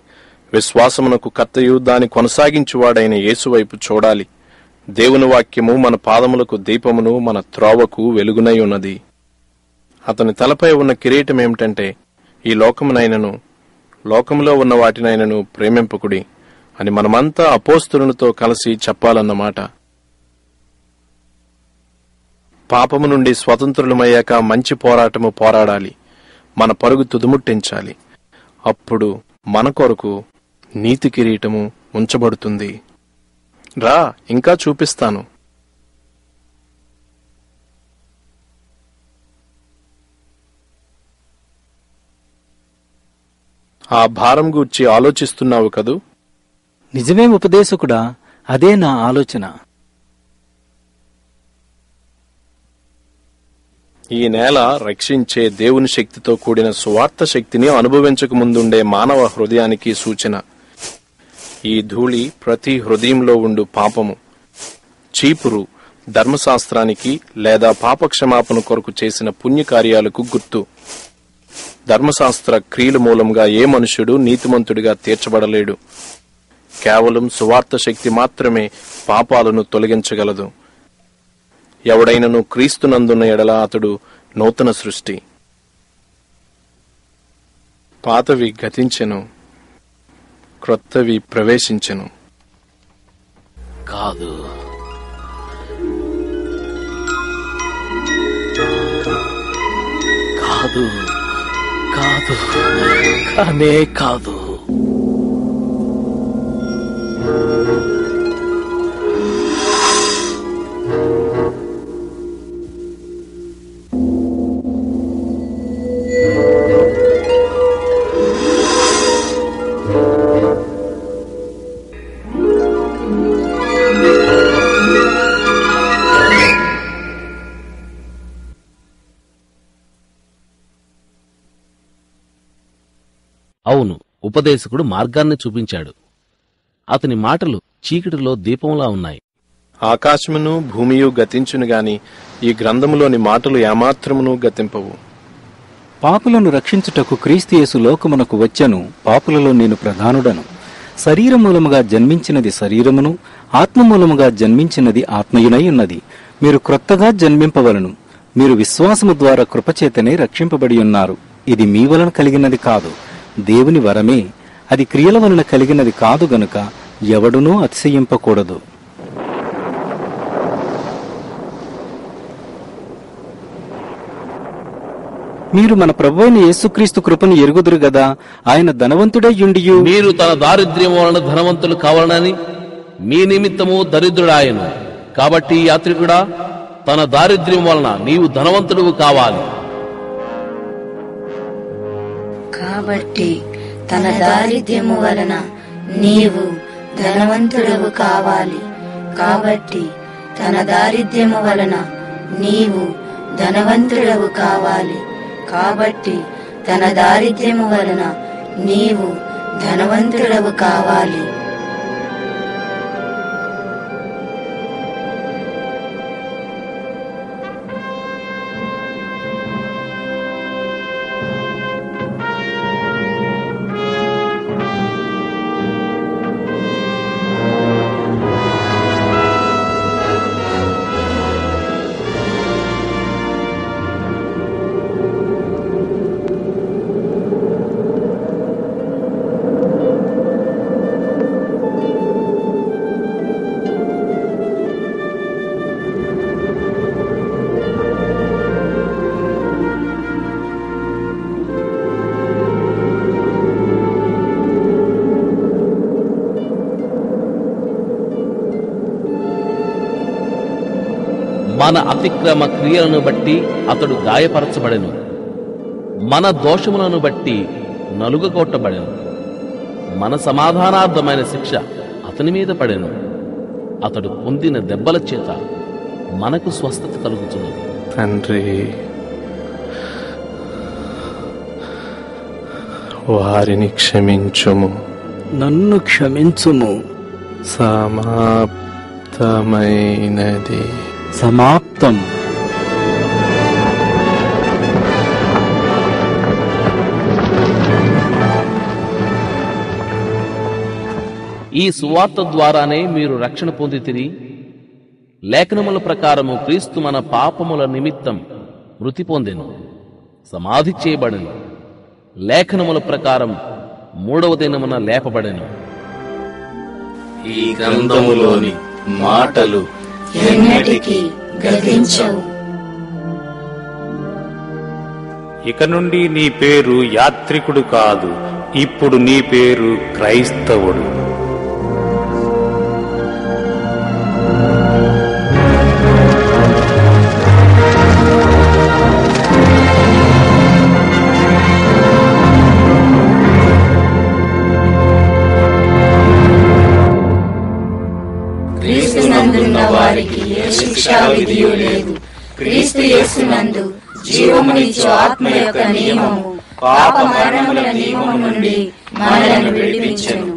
విశ్వాసమునకు కర్తయు దాని కొనసాగించువాడైన యేసువైపు చూడాలి. దేవుని వాక్యము మన పాదములకు దీపమును, మన త్రోవకు వెలుగునై ఉన్నది. అతని తలపై ఉన్న కిరీటం ఏమిటంటే, ఈ లోకమునైనను లోకములో ఉన్న వాటినైనను ప్రేమింపకుడి అని మనమంతా అపోస్తులతో కలిసి చెప్పాలన్నమాట. పాపము నుండి స్వతంత్రులమయ్యాక మంచి పోరాటము పోరాడాలి. మన పరుగు తుదుముట్టించాలి. అప్పుడు మన కొరకు నీతి కిరీటము ఉంచబడుతుంది. రా, ఇంకా చూపిస్తాను. ఆ భారం గూర్చి ఆలోచిస్తున్నావు కదూ? నిజమే ఉపదేశకుడా, అదే నా ఆలోచన. ఈ నేల రక్షించే దేవుని శక్తితో కూడిన సువార్త శక్తిని అనుభవించక ముందుండే మానవ హృదయానికి సూచన. ఈ ధూళి ప్రతి హృదయంలో ఉండు పాపము, చీపురు ధర్మశాస్త్రానికి లేదా పాపక్షమాపణ కొరకు చేసిన పుణ్యకార్యాలకు గుర్తు. ధర్మశాస్త్ర క్రియల మూలంగా ఏ మనుష్యుడు నీతిమంతుడిగా తీర్చబడలేడు. కేవలం సువార్త శక్తి మాత్రమే పాపాలను తొలగించగలదు. ఎవడైనను క్రీస్తునందున్న ఎడల అతడు నూతన సృష్టి. పాతవి గతించెను, క్రొత్తవి ప్రవేశించెను. కాదు, కాదు, కాదు, కానే కాదు. అవును, ఉపదేశకుడు మార్గాన్ని చూపించాడు. అతని మాటలు చీకటిలో దీపంలా ఉన్నాయి. ఆకాశమును భూమియు గతించును గాని ఈ గ్రంథములోని మాటలు ఏమాత్రమును గతింపవు. పాపులను రక్షించుటకు క్రీస్తు యేసు లోకమునకు వచ్చెను, పాపులలో నేను ప్రధానుడను. శరీరమూలముగా జన్మించినది శరీరమును, ఆత్మమూలముగా జన్మించినది ఆత్మయునై ఉన్నది. మీరు క్రొత్తగా జన్మింపవలను. మీరు విశ్వాసము ద్వారా కృపచేతనే రక్షింపబడి ఉన్నారు. ఇది మీ వలన కలిగినది కాదు, దేవుని వరమే. అది క్రియల వలన కలిగినది కాదు గనుక ఎవడునూ అతిశయింపకూడదు. మీరు మన ప్రభువైన యేసుక్రీస్తు కృపను ఎరుగుదురు గదా. ఆయన ధనవంతుడై యుండియు మీరు తన దారిద్ర్యం వలన ధనవంతులు కావాలని మీ నిమిత్తము దరిద్రుడాయను. కాబట్టి యాత్రికుడా, తన దారిద్ర్యం వలన నీవు ధనవంతుడు కావాలి. కాబట్టి తన దారిద్ర్యము వలన నీవు ధనవంతుడవు కావాలి. కాబట్టి తన దారిద్ర్యము వలన నీవు ధనవంతుడవు కావాలి. కాబట్టి తన దారిద్ర్యము వలన నీవు ధనవంతుడవు కావాలి. మన అతిక్రమ క్రియలను బట్టి అతడు గాయపరచబడెను, మన దోషములను బట్టి నలుగగొట్టబడెను. మన సమాధానార్థమైన శిక్ష అతని మీద పడెను. అతడు పొందిన దెబ్బల చేత మనకు స్వస్థత కలుగుతున్నది. తండ్రి, వారిని క్షమించుము. నన్ను క్షమించుము. సమాప్తమైనది. సమాప్తం. ఈ సువార్త ద్వారానే మీరు రక్షణ పొందితిరి. లేఖనముల ప్రకారము క్రీస్తు మన పాపముల నిమిత్తం మృతి పొందెను, సమాధి చేయబడెను. లేఖనముల ప్రకారం 3వ దినమున లేపబడెను. ఈ గ్రంథములోని మాటలు ఎన్నటికీ గతించవు. ఇక నుండి నీ పేరు యాత్రికుడు కాదు, ఇప్పుడు నీ పేరు క్రైస్తవుడు. యందు జీవమునిచ్చు ఆత్మ యొక్క నియమము పాప మరణముల నియమము నుండి మనలను విడిపించెను.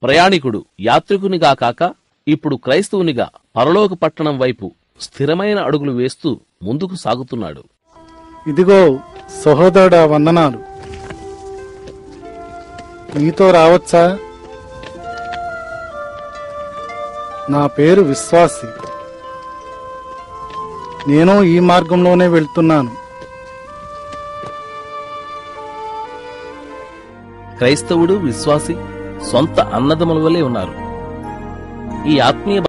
ప్రయాణికుడు యాత్రికునిగా కాక ఇప్పుడు క్రైస్తవునిగా పరలోక పట్టణం వైపు స్థిరమైన అడుగులు వేస్తూ ముందుకు సాగుతున్నాడు. ఇదిగో సహోదరుడా, వందనాలు. నీతో రావచ్చా? నా పేరు విశ్వాసి. నేను ఈ మార్గంలోనే వెళ్తున్నాను. క్రైస్తవుడు, విశ్వాసి సొంత అన్నదమ్ముల వలె ఉన్నారు. ఈ ఆత్మీయ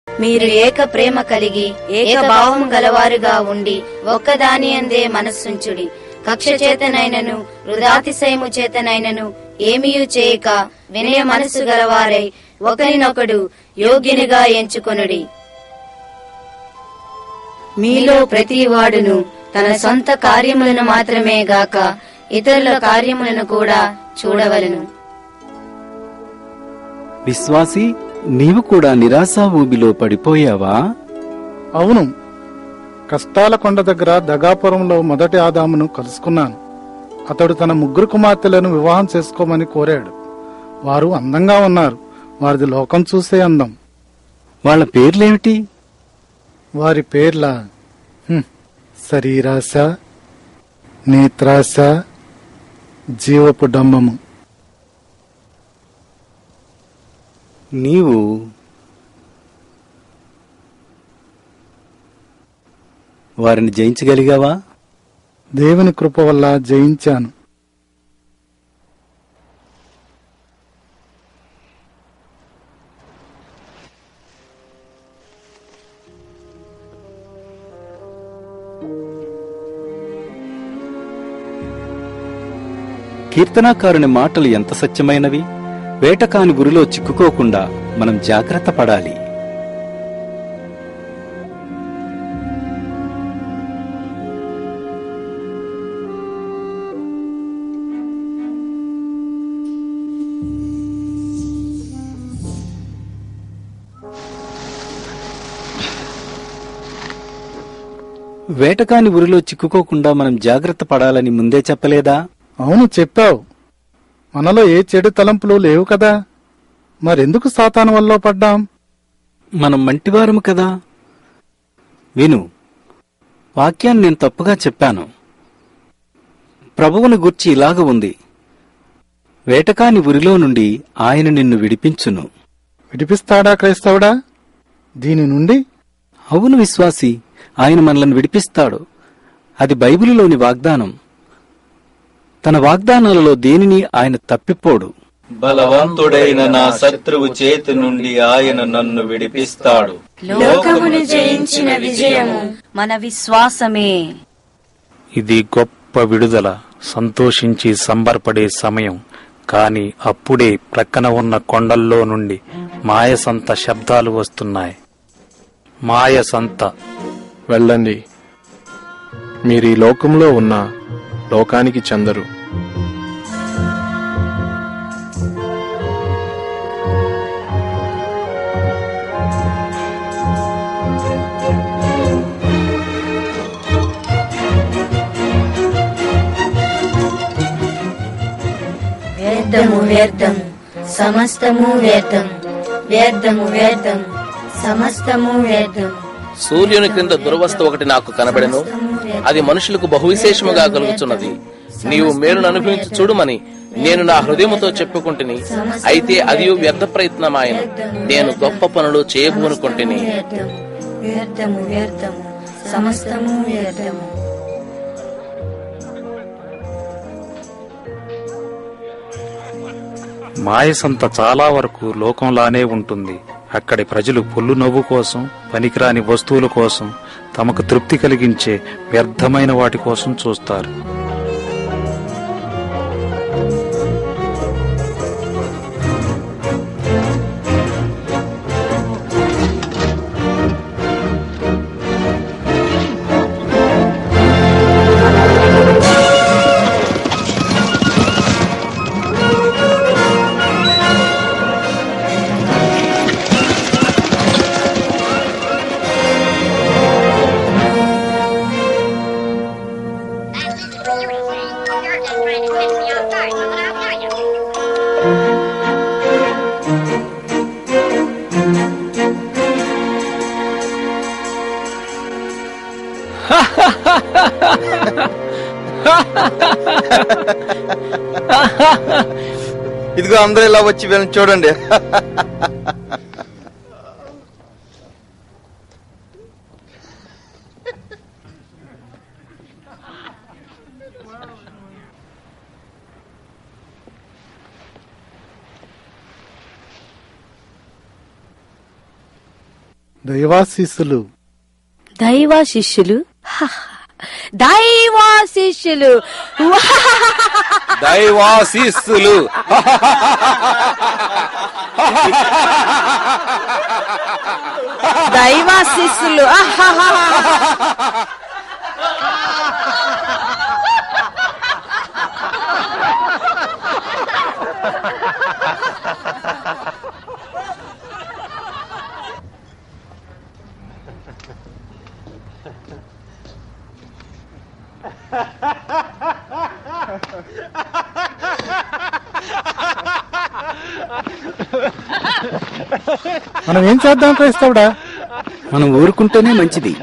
మీరు ఏక ప్రేమ కలిగి ఏక భావము గలవారుగా ఉండి ఒక్కదాని అందే మనస్సుంచుడి. కక్ష చేతనైనను వృధాతిశయము చేతనైనను ఏమీయూ చేయక వినయ మనస్సు గలవారై ఒకరినొకడు యోగ్యునిగా ఎంచుకొనుడి. మీలో ప్రతి వాడును తన సొంత కార్యములను మాత్రమే గాక ఇతరుల కార్యములను కూడా చూడవలెను. విశ్వాసి, నీవు కూడా నిరాశా ఊబిలో పడిపోయావా? అవును, కష్టాల కొండ దగ్గర దగాపురంలో మొదటి ఆదామును కలుసుకున్నాను. అతడు తన 3 కుమార్తెలను వివాహం చేసుకోమని కోరాడు. వారు అందంగా ఉన్నారు. వారిది లోకం చూసే అందం. వాళ్ళ పేర్లేమిటి? వారి పేర్ల శరీరాశ, నేత్రాశ, జీవపు డంబము. నీవు వారిని జయించగలిగావా? దేవుని కృప వల్ల జయించాను. కీర్తనాకారుని మాటలు ఎంత సత్యమైనవి! వేటకాని ఉరిలో చిక్కుకోకుండా మనం జాగ్రత్త పడాలి. వేటకాని ఉరిలో చిక్కుకోకుండా మనం జాగ్రత్త పడాలని ముందే చెప్పలేదా? అవును, చెప్పావు. మనలో ఏ చెడు తలంపులు లేవు కదా. మరెందుకు సాతాను వల్ల పడ్డాం? మనం మంటివారము కదా. విను, వాక్యాన్ని నేను తప్పుగా చెప్పాను. ప్రభువును గూర్చి ఇలాగ ఉంది: వేటకాని ఉరిలో నుండి ఆయన నిన్ను విడిపించును. విడిపిస్తాడా క్రైస్తవుడా దీని నుండి? అవును విశ్వాసి, ఆయన మనలను విడిపిస్తాడు. అది బైబిలులోని వాగ్దానం. తన వాగ్దానాలలో దేనిని ఆయన తప్పిపోడు. బలవంతుడైన నా శత్రువు చేతి నుండి ఆయన నన్ను విడిపిస్తాడు. లోకమును జయించిన విజయము మన విశ్వాసమే. ఇది గొప్ప విడుదల, సంతోషించి సంబరపడే సమయం. కాని అప్పుడే ప్రక్కన ఉన్న కొండల్లో నుండి మాయసంత శబ్దాలు వస్తున్నాయి. మాయసంత. వెళ్ళండి, మీరు ఈ లోకంలో ఉన్న లోకానికి చెందరు. వ్యర్థము వ్యర్థము సమస్తము వ్యర్థము, వ్యర్థము వ్యర్థము సమస్తము వ్యర్థము. సూర్యుని క్రింద దురవస్థ ఒకటి నాకు కనబడెను. అది మనుషులకు బహువిశేషముగా కలుగుతున్నది. నీవు మేలును అనుభవించి చూడుమని నేను నా హృదయముతో చెప్పుకుంటుని, అయితే అది వ్యర్థ ప్రయత్నమాయను. నేను గొప్ప పనులు చేయబోనుకుంటుని. వ్యర్థము వ్యర్థము సమస్తము వ్యర్థము. మాయసంత చాలా వరకు లోకంలానే ఉంటుంది. అక్కడి ప్రజలు పొల్లు నవ్వు కోసం, పనికిరాని వస్తువుల కోసం, తమకు తృప్తి కలిగించే వ్యర్థమైన వాటి కోసం చూస్తారు. ఇదిగో అందరూ ఇలా వచ్చి వీళ్ళని చూడండి. దైవాశీస్సులు. దైవ శిష్యులు, దైవ శిష్యులు, దైవాశీస్సులు. దైవ శిష్యులు. మనం ఏం చేద్దాం క్రైస్తవుడా? మనం ఊరుకుంటేనే మంచిది.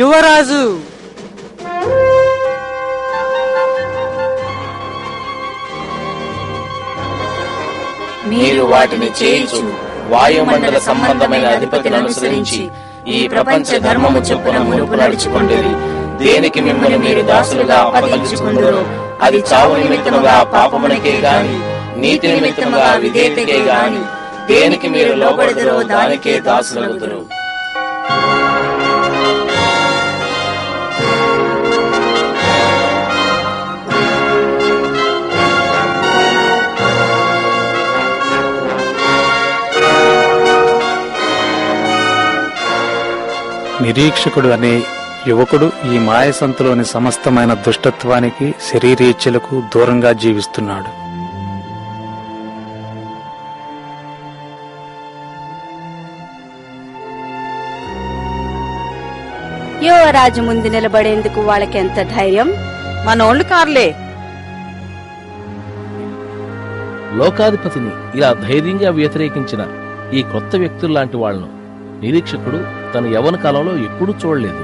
యువరాజు, మీరు వాటిని చేయించు వాయుమండల సంబంధమైన అధిపతిని అనుసరించి ఈ ప్రపంచ ధర్మము చొప్పున మునుపు నడుచుకుంటేది. దేనికి మిమ్మల్ని మీరు దాసులుగా అప్పగించుకుందరో అది చావు నిమిత్తముగా పాపమునకే గాని నీతి నిమిత్తముగా విధేయతకే గాని దేనికి మీరు లోబడదరో దానికే దాసులగుదురు. నిరీక్షకుడు అనే యువకుడు ఈ మాయసంతలోని సమస్తమైన దుష్టత్వానికి, శరీరేచ్ఛలకు దూరంగా జీవిస్తున్నాడు. యువరాజు ముందు నిలబడేందుకు వాళ్ళకెంత ధైర్యం! మనోళ్ళు కార్లే. లోకాధిపతిని ఇలా ధైర్యంగా వ్యతిరేకించిన ఈ కొత్త వ్యక్తుల్లాంటి వాళ్లను నిరీక్షకుడు తన యవ్వన కాలంలో ఎప్పుడూ చూడలేదు.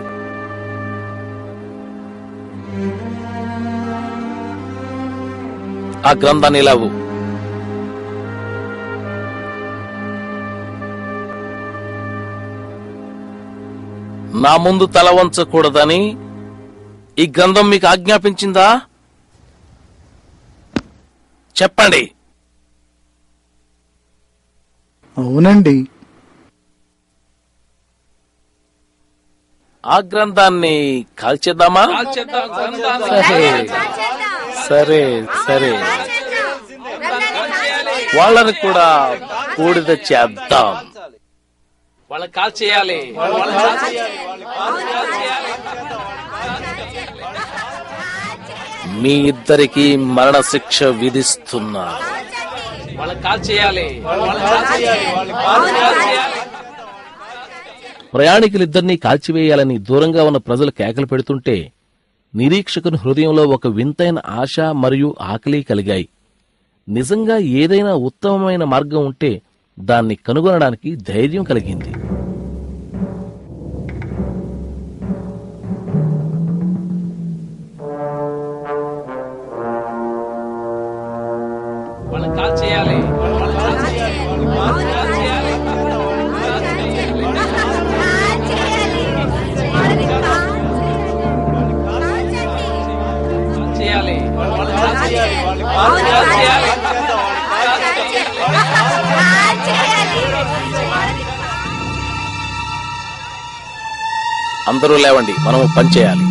ఆ గ్రంథాన్ని ఇలావు. నా ముందు తల వంచకూడదని ఈ గ్రంథం మీకు ఆజ్ఞాపించిందా? చెప్పండి. అవునండి. ఆ గ్రంథాన్ని కాల్చేద్దామా? సరే సరే, వాళ్ళని కూడా బూడిద చేద్దాం. వాళ్ళని కాల్చేయాలి. మీ ఇద్దరికి మరణ శిక్ష విధిస్తున్నా. వాళ్ళని కాల్చేయాలి. ప్రయాణికులిద్దరినీ కాల్చివేయాలని దూరంగా ఉన్న ప్రజలు కేకలు పెడుతుంటే నిరీక్షకుని హృదయంలో ఒక వింతైన ఆశ మరియు ఆకలి కలిగాయి. నిజంగా ఏదైనా ఉత్తమమైన మార్గం ఉంటే దాన్ని కనుగొనడానికి ధైర్యం కలిగింది. వాళ్ళని కాల్చేయాలి. అందరూ లేవండి, మనము పనిచేయాలి.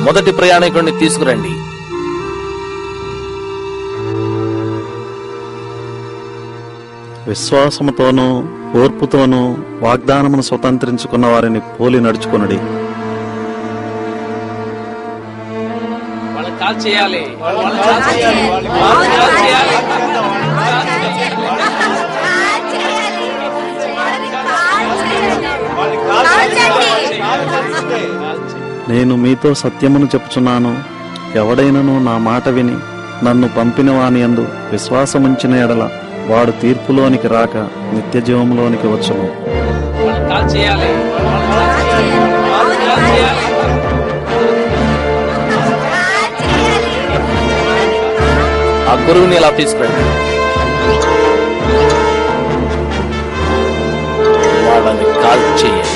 మొదటి ప్రయాణికుడిని తీసుకురండి. విశ్వాసముతోనూ ఓర్పుతోనూ వాగ్దానమును స్వతంత్రించుకున్న వారిని పోలి నడుచుకొనుడి. వాళ్ళని కాల్చేయాలి. నేను మీతో సత్యమును చెప్పుచున్నాను, ఎవడైనను నా మాట విని నన్ను పంపిన వాని యందు విశ్వాసముంచిన ఎడల వాడు తీర్పులోనికి రాక నిత్య జీవంలోనికి వచ్చును. ఆ గురువుని ఇలా తీసుకురండి. వాళ్ళని కాల్ చేయండి.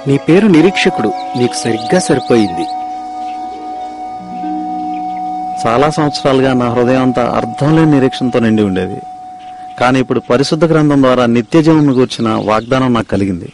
నీ పేరు నిరీక్షకుడు, నీకు సరిగ్గా సరిపోయింది. చాలా సంవత్సరాలుగా నా హృదయం అంతా అర్థం లేని నిరీక్షణతో నిండి ఉండేది. కానీ ఇప్పుడు పరిశుద్ధ గ్రంథం ద్వారా నిత్య జీవనం గూర్చిన వాగ్దానం నాకు కలిగింది.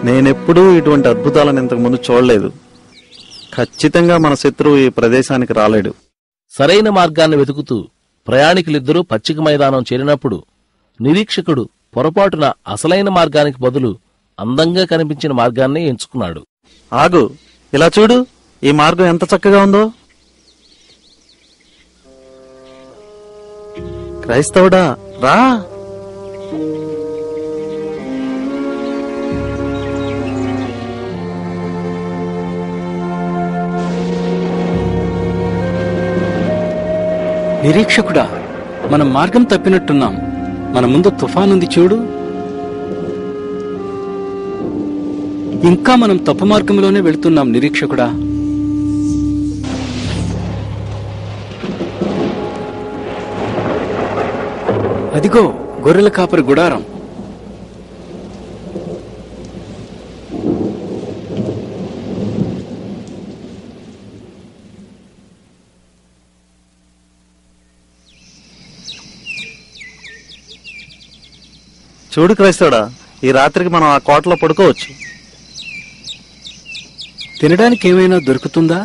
నేనెప్పుడూ ఇటువంటి అద్భుతాలను ఇంతకు ముందు చూడలేదు. ఖచ్చితంగా మన శత్రువు ఈ ప్రదేశానికి రాలేడు. సరైన మార్గాన్ని వెతుకుతూ ప్రయాణికులిద్దరూ పచ్చిక మైదానం చేరినప్పుడు నిరీక్షకుడు పొరపాటున అసలైన మార్గానికి బదులు అందంగా కనిపించిన మార్గాన్నే ఎంచుకున్నాడు. ఆగు, ఇలా చూడు, ఈ మార్గం ఎంత చక్కగా ఉందో. క్రైస్తవుడా, రా. నిరీక్షకుడా, మనం మార్గం తప్పినట్టున్నాం. మన ముందు తుఫానుంది చూడు. ఇంకా మనం తప్పు మార్గంలోనే వెళుతున్నాం నిరీక్షకుడా. అదిగో గొర్రెల కాపరి గుడారం. చూడు క్రైస్తవుడా, ఈ రాత్రికి మనం ఆ కోటలో పడుకోవచ్చు. తినడానికి ఏమైనా దొరుకుతుందా?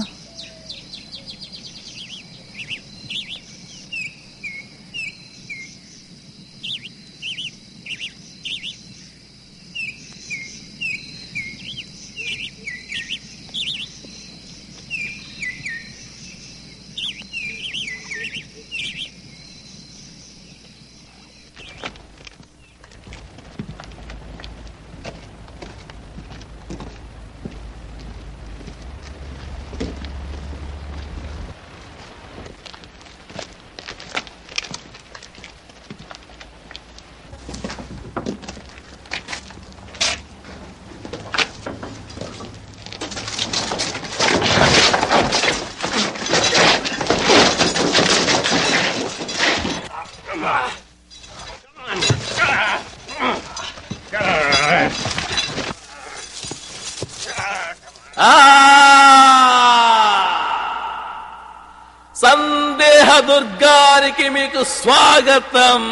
దుర్గానికి మీకు స్వాగతం.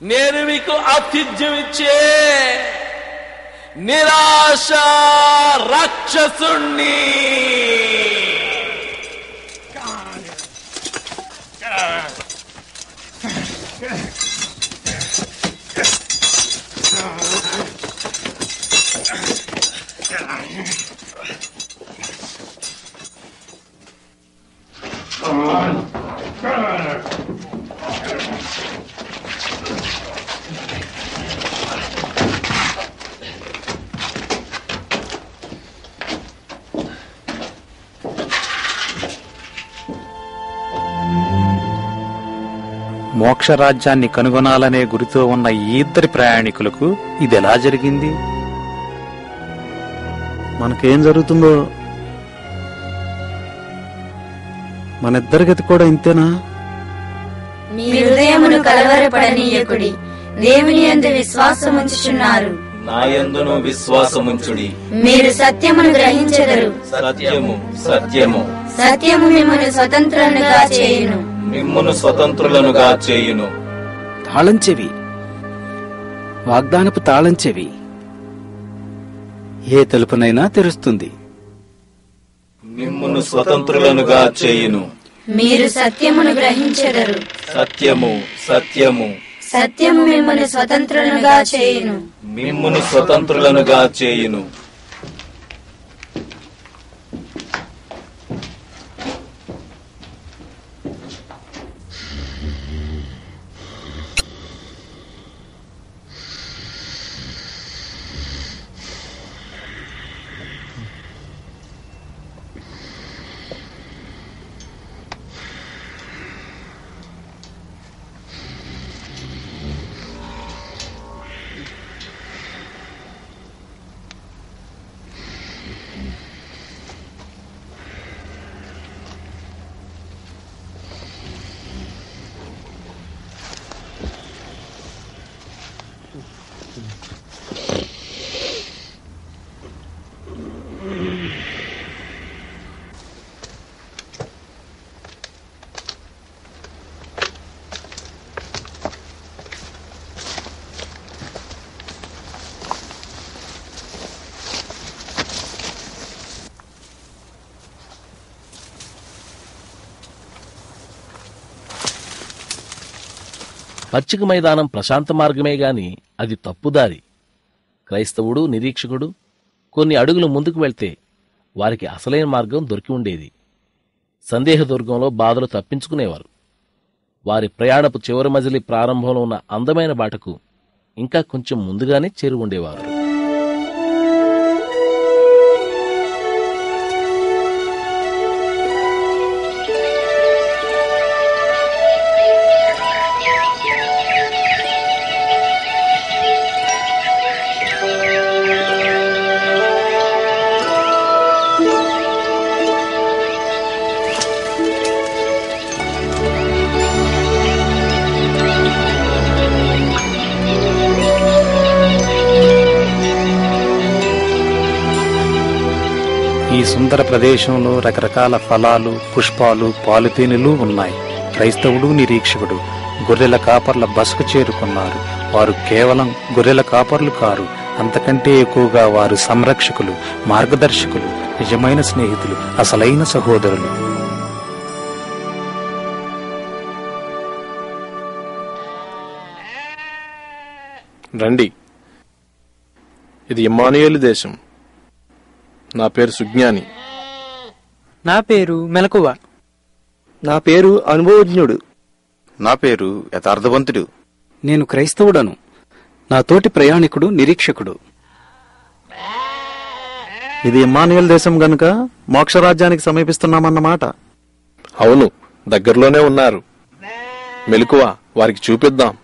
నేను మీకు ఆతిథ్యం ఇచ్చే నిరాశ రాక్షసుణ్ణి. మోక్షరాజ్యాన్ని కనుగొనాలనే గురితో ఉన్న ఈ ఇద్దరి ప్రయాణికులకు ఇది ఎలా జరిగింది? మనకేం జరుగుతుందో మన గతి కూడా ఇంతేనా? మీ హృదయమును కలవరపడనీయకుడి, దేవుని యందు విశ్వాసముంచుచున్నారు, నాయందును విశ్వాసముంచుడి. మీరు సత్యమును గ్రహించెదరు, సత్యము సత్యము సత్యము మిమ్మల్ని స్వతంత్రులుగా చేయును. మిమ్మును స్వతంత్రులనుగా చేయును. తాళంచెవి, వాగ్దానపు తాళంచెవి ఏ తలుపునైనా తెరుస్తుంది. మిమ్మును స్వతంత్రులనుగా చేయును. మీరు సత్యమును గ్రహించెదరు, సత్యము సత్యము సత్యము మిమ్మల్ని స్వతంత్రులుగా చేయును. మిమ్మును స్వతంత్రులనుగా చేయును. పచ్చిక మైదానం ప్రశాంత మార్గమే గాని అది తప్పుదారి. క్రైస్తవుడు నిరీక్షకుడు కొన్ని అడుగులు ముందుకు వెళ్తే వారికి అసలైన మార్గం దొరికి ఉండేది. సందేహ దుర్గంలో బాధలు తప్పించుకునేవారు. వారి ప్రయాణపు చివరి మజిలీ ప్రారంభంలో ఉన్న అందమైన బాటకు ఇంకా కొంచెం ముందుగానే చేరువుండేవారు. ఈ సుందర ప్రదేశంలో రకరకాల ఫలాలు, పుష్పాలు, పాలుతేనెలు ఉన్నాయి. క్రైస్తవుడు నిరీక్షకుడు గొర్రెల కాపర్ల బసకు చేరుకున్నారు. వారు కేవలం గొర్రెల కాపర్లు కారు, అంతకంటే ఎక్కువగా వారు సంరక్షకులు, మార్గదర్శకులు, నిజమైన స్నేహితులు, అసలైన సహోదరులు. రండి, ఇది ఇమ్మానుయేలు దేశం. నా పేరు సుజ్ఞాని. నా పేరు మెలకువ. నా పేరు అనుభవజ్ఞుడు. నా పేరు యథార్థవంతుడు. నేను క్రైస్తవుడను. నా తోటి ప్రయాణికుడు నిరీక్షకుడు. ఇది ఇమ్మానుయేల్ దేశం గనుక మోక్షరాజ్యానికి సమీపిస్తున్నామన్నమాట. అవును, దగ్గరలోనే ఉన్నారు. మెలకువ, వారికి చూపిద్దాం.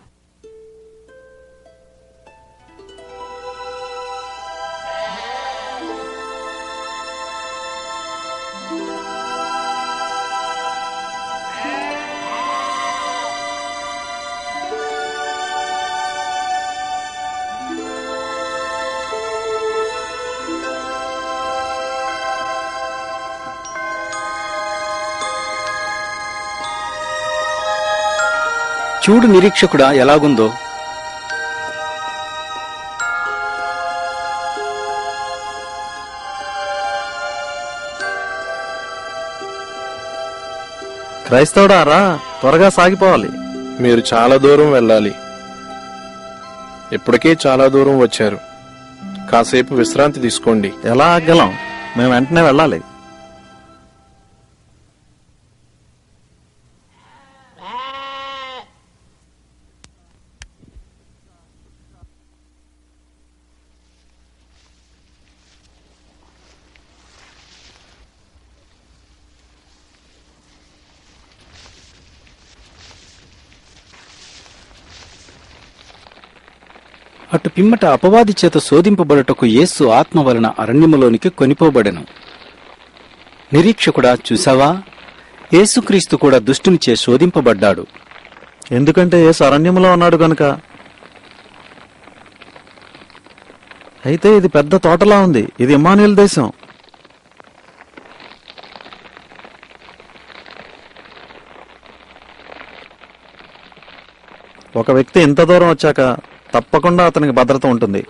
చూడు నిరీక్షకుడా ఎలాగుందో. క్రైస్తవుడా రా, త్వరగా సాగిపోవాలి. మీరు చాలా దూరం వెళ్ళాలి. ఇప్పటికే చాలా దూరం వచ్చారు. కాసేపు విశ్రాంతి తీసుకోండి. ఎలా ఆగలం? మేము వెంటనే వెళ్ళాలి. అటు పిమ్మట అపవాది చేత శోధింపబడుటకు యేసు ఆత్మ వలన అరణ్యములోనికి కొనిపోబడెను. నిరీక్షకుడా చూసావా, యేసుక్రీస్తు కూడా దుష్టునిచే శోధింపబడ్డాడు. ఎందుకంటే యేసు అరణ్యంలో ఉన్నాడు గనుక. అయితే ఇది పెద్ద తోటలా ఉంది. ఇది ఇమ్మానుయేలు దేశం. ఒక వ్యక్తి ఇంత దూరం వచ్చాక తప్పకుండా అతనికి భద్రత ఉంటుంది.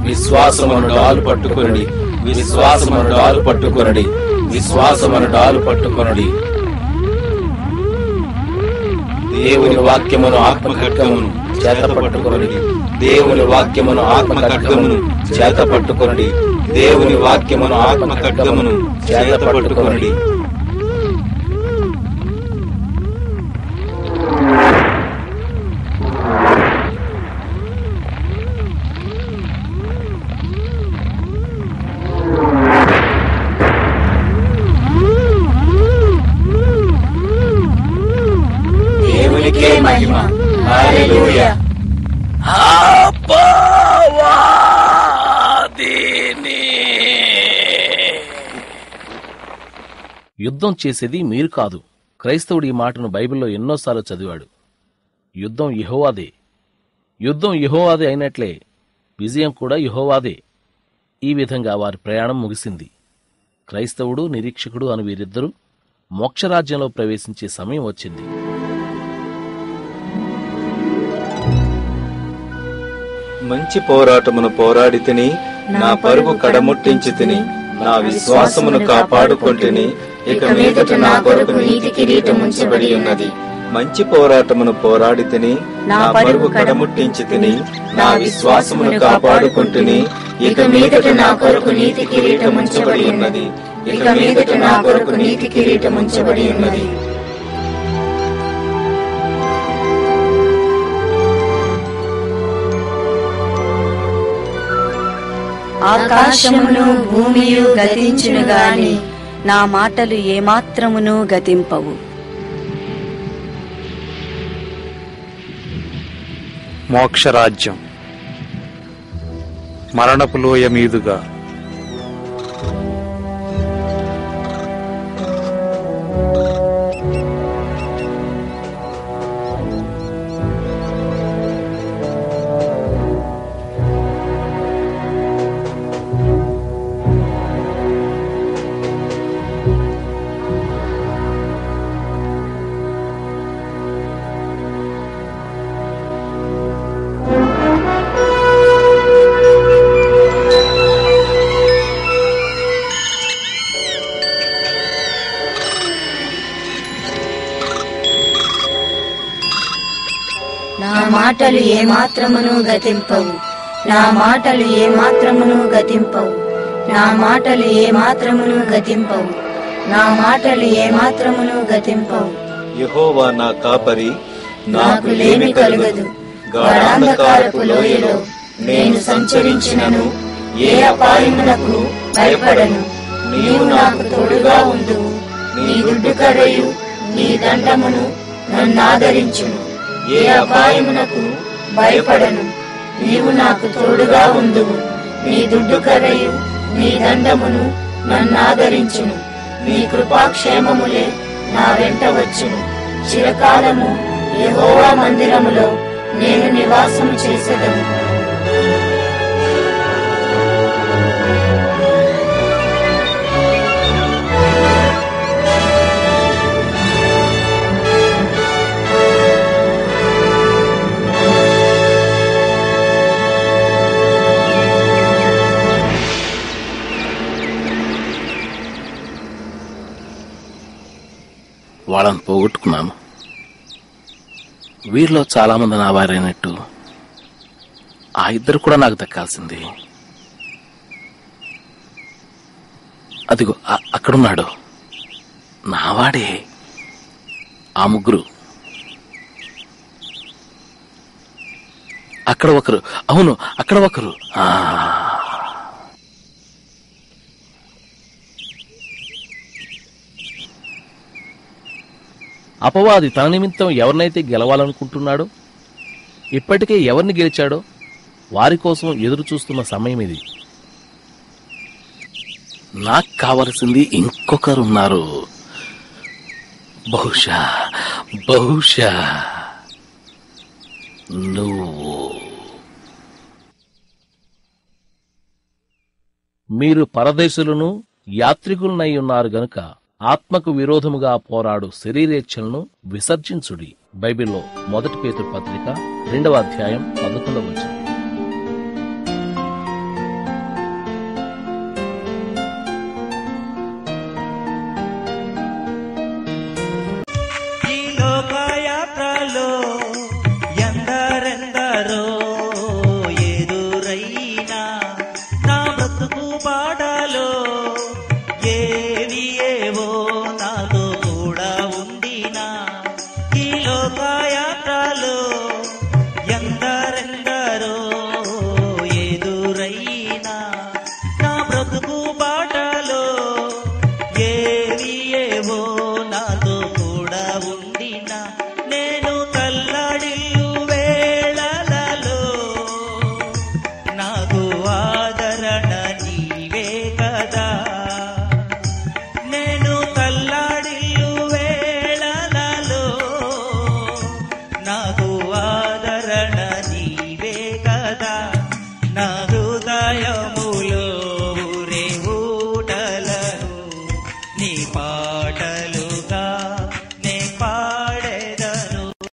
విశ్వాసమును డాలు పట్టుకొనడి, విశ్వాసమును డాలు పట్టుకొనడి, విశ్వాసమును డాలు పట్టుకొనడి. దేవుని వాక్యమును ఆత్మ ఖడ్గమును చేత పట్టుకొనడి, దేవుని వాక్యమును ఆత్మ ఖడ్గమును చేత పట్టుకొనడి, దేవుని వాక్యమును ఆత్మ ఖడ్గమును చేత పట్టుకొనడి. దేవునికే మహిమ. హల్లెలూయా. యుద్ధం చేసేది మీరు కాదు. క్రైస్తవుడు ఈ మాటను బైబిల్లో ఎన్నోసార్లు చదివాడు. యుద్ధం యెహోవాదే. యుద్ధం యెహోవాదే అయినట్లే విజయం కూడా యెహోవాదే. ఈ విధంగా వారి ప్రయాణం ముగిసింది. క్రైస్తవుడు, నిరీక్షకుడు అని వీరిద్దరూ మోక్షరాజ్యంలో ప్రవేశించే సమయం వచ్చింది. మంచి పోరాటమును పోరాడి తిని, నా పరుగు కడముట్టించి తిని, నా విశ్వాసమును కాపాడుకొంటిని. ఇక మీదట నా కొరకు నీతి కిరీటం ఉంచబడి ఉన్నది. మంచి పోరాటమును పోరాడి తిని, నా పరుగు కడముట్టించి తిని, నా విశ్వాసమును కాపాడుకొంటిని. ఇక మీదట నా కొరకు నీతి కిరీటం ఉంచబడి ఉన్నది. ఇక మీదట నా కొరకు నీతి కిరీటం ఉంచబడి ఉన్నది. ఆకాశమును భూమియు గతించును గాని నా మాటలు ఏమాత్రమును గతింపవు. మోక్షరాజ్యం. మరణపు లోయ మీదుగా నా మాటలు ఏమాత్రమును గతింపవు. నా మాటలు ఏమాత్రమును గతింపవు. నా మాటలు ఏమాత్రమును గతింపవు. నా మాటలు ఏమాత్రమును గతింపవు. యెహోవా నా కాపరి, నాకు లేమి కలుగదు. గాఢాంధకారపు లోయలో నేను సంచరించినను ఏ అపాయమునకు భయపడను. నీవు నాకు తోడుగా ఉందువు. నీ దుడ్డు కర్రయు నీ దండమును నన్నాదరించును. ఏ అపాయమునకు భయపడను. నీవు నాకు తోడుగా ఉందువు. నీ దుడ్డు కర్రయు నీ దండమును నన్నాదరించును. నీ కృపాక్షేమములే నా వెంట వచ్చును. చిరకాలము యెహోవా మందిరములో నేను నివాసము చేసేదను. వాళ్ళని పోగొట్టుకున్నాను. వీరిలో చాలా మంది నా వారైనట్టు ఆ ఇద్దరు కూడా నాకు దక్కాల్సింది. అదిగో అక్కడున్నాడు నావాడే. ఆ ముగ్గురు, అక్కడ ఒకరు, అవును అక్కడ ఒకరు. అపవాది తన నిమిత్తం ఎవరినైతే గెలవాలనుకుంటున్నాడో, ఇప్పటికే ఎవరిని గెలిచాడో వారి కోసం ఎదురు చూస్తున్న సమయం ఇది. నాకు కావలసింది ఇంకొకరున్నారు. బహుశా బహుశా నువ్వు. మీరు పరదేశులను యాత్రికులనై ఉన్నారు గనుక ఆత్మకు విరోధముగా పోరాడు శరీరేచ్ఛలను విసర్జించుడి. బైబిల్లో 1 పేతురు పత్రిక 2వ అధ్యాయం 11వ వచనం.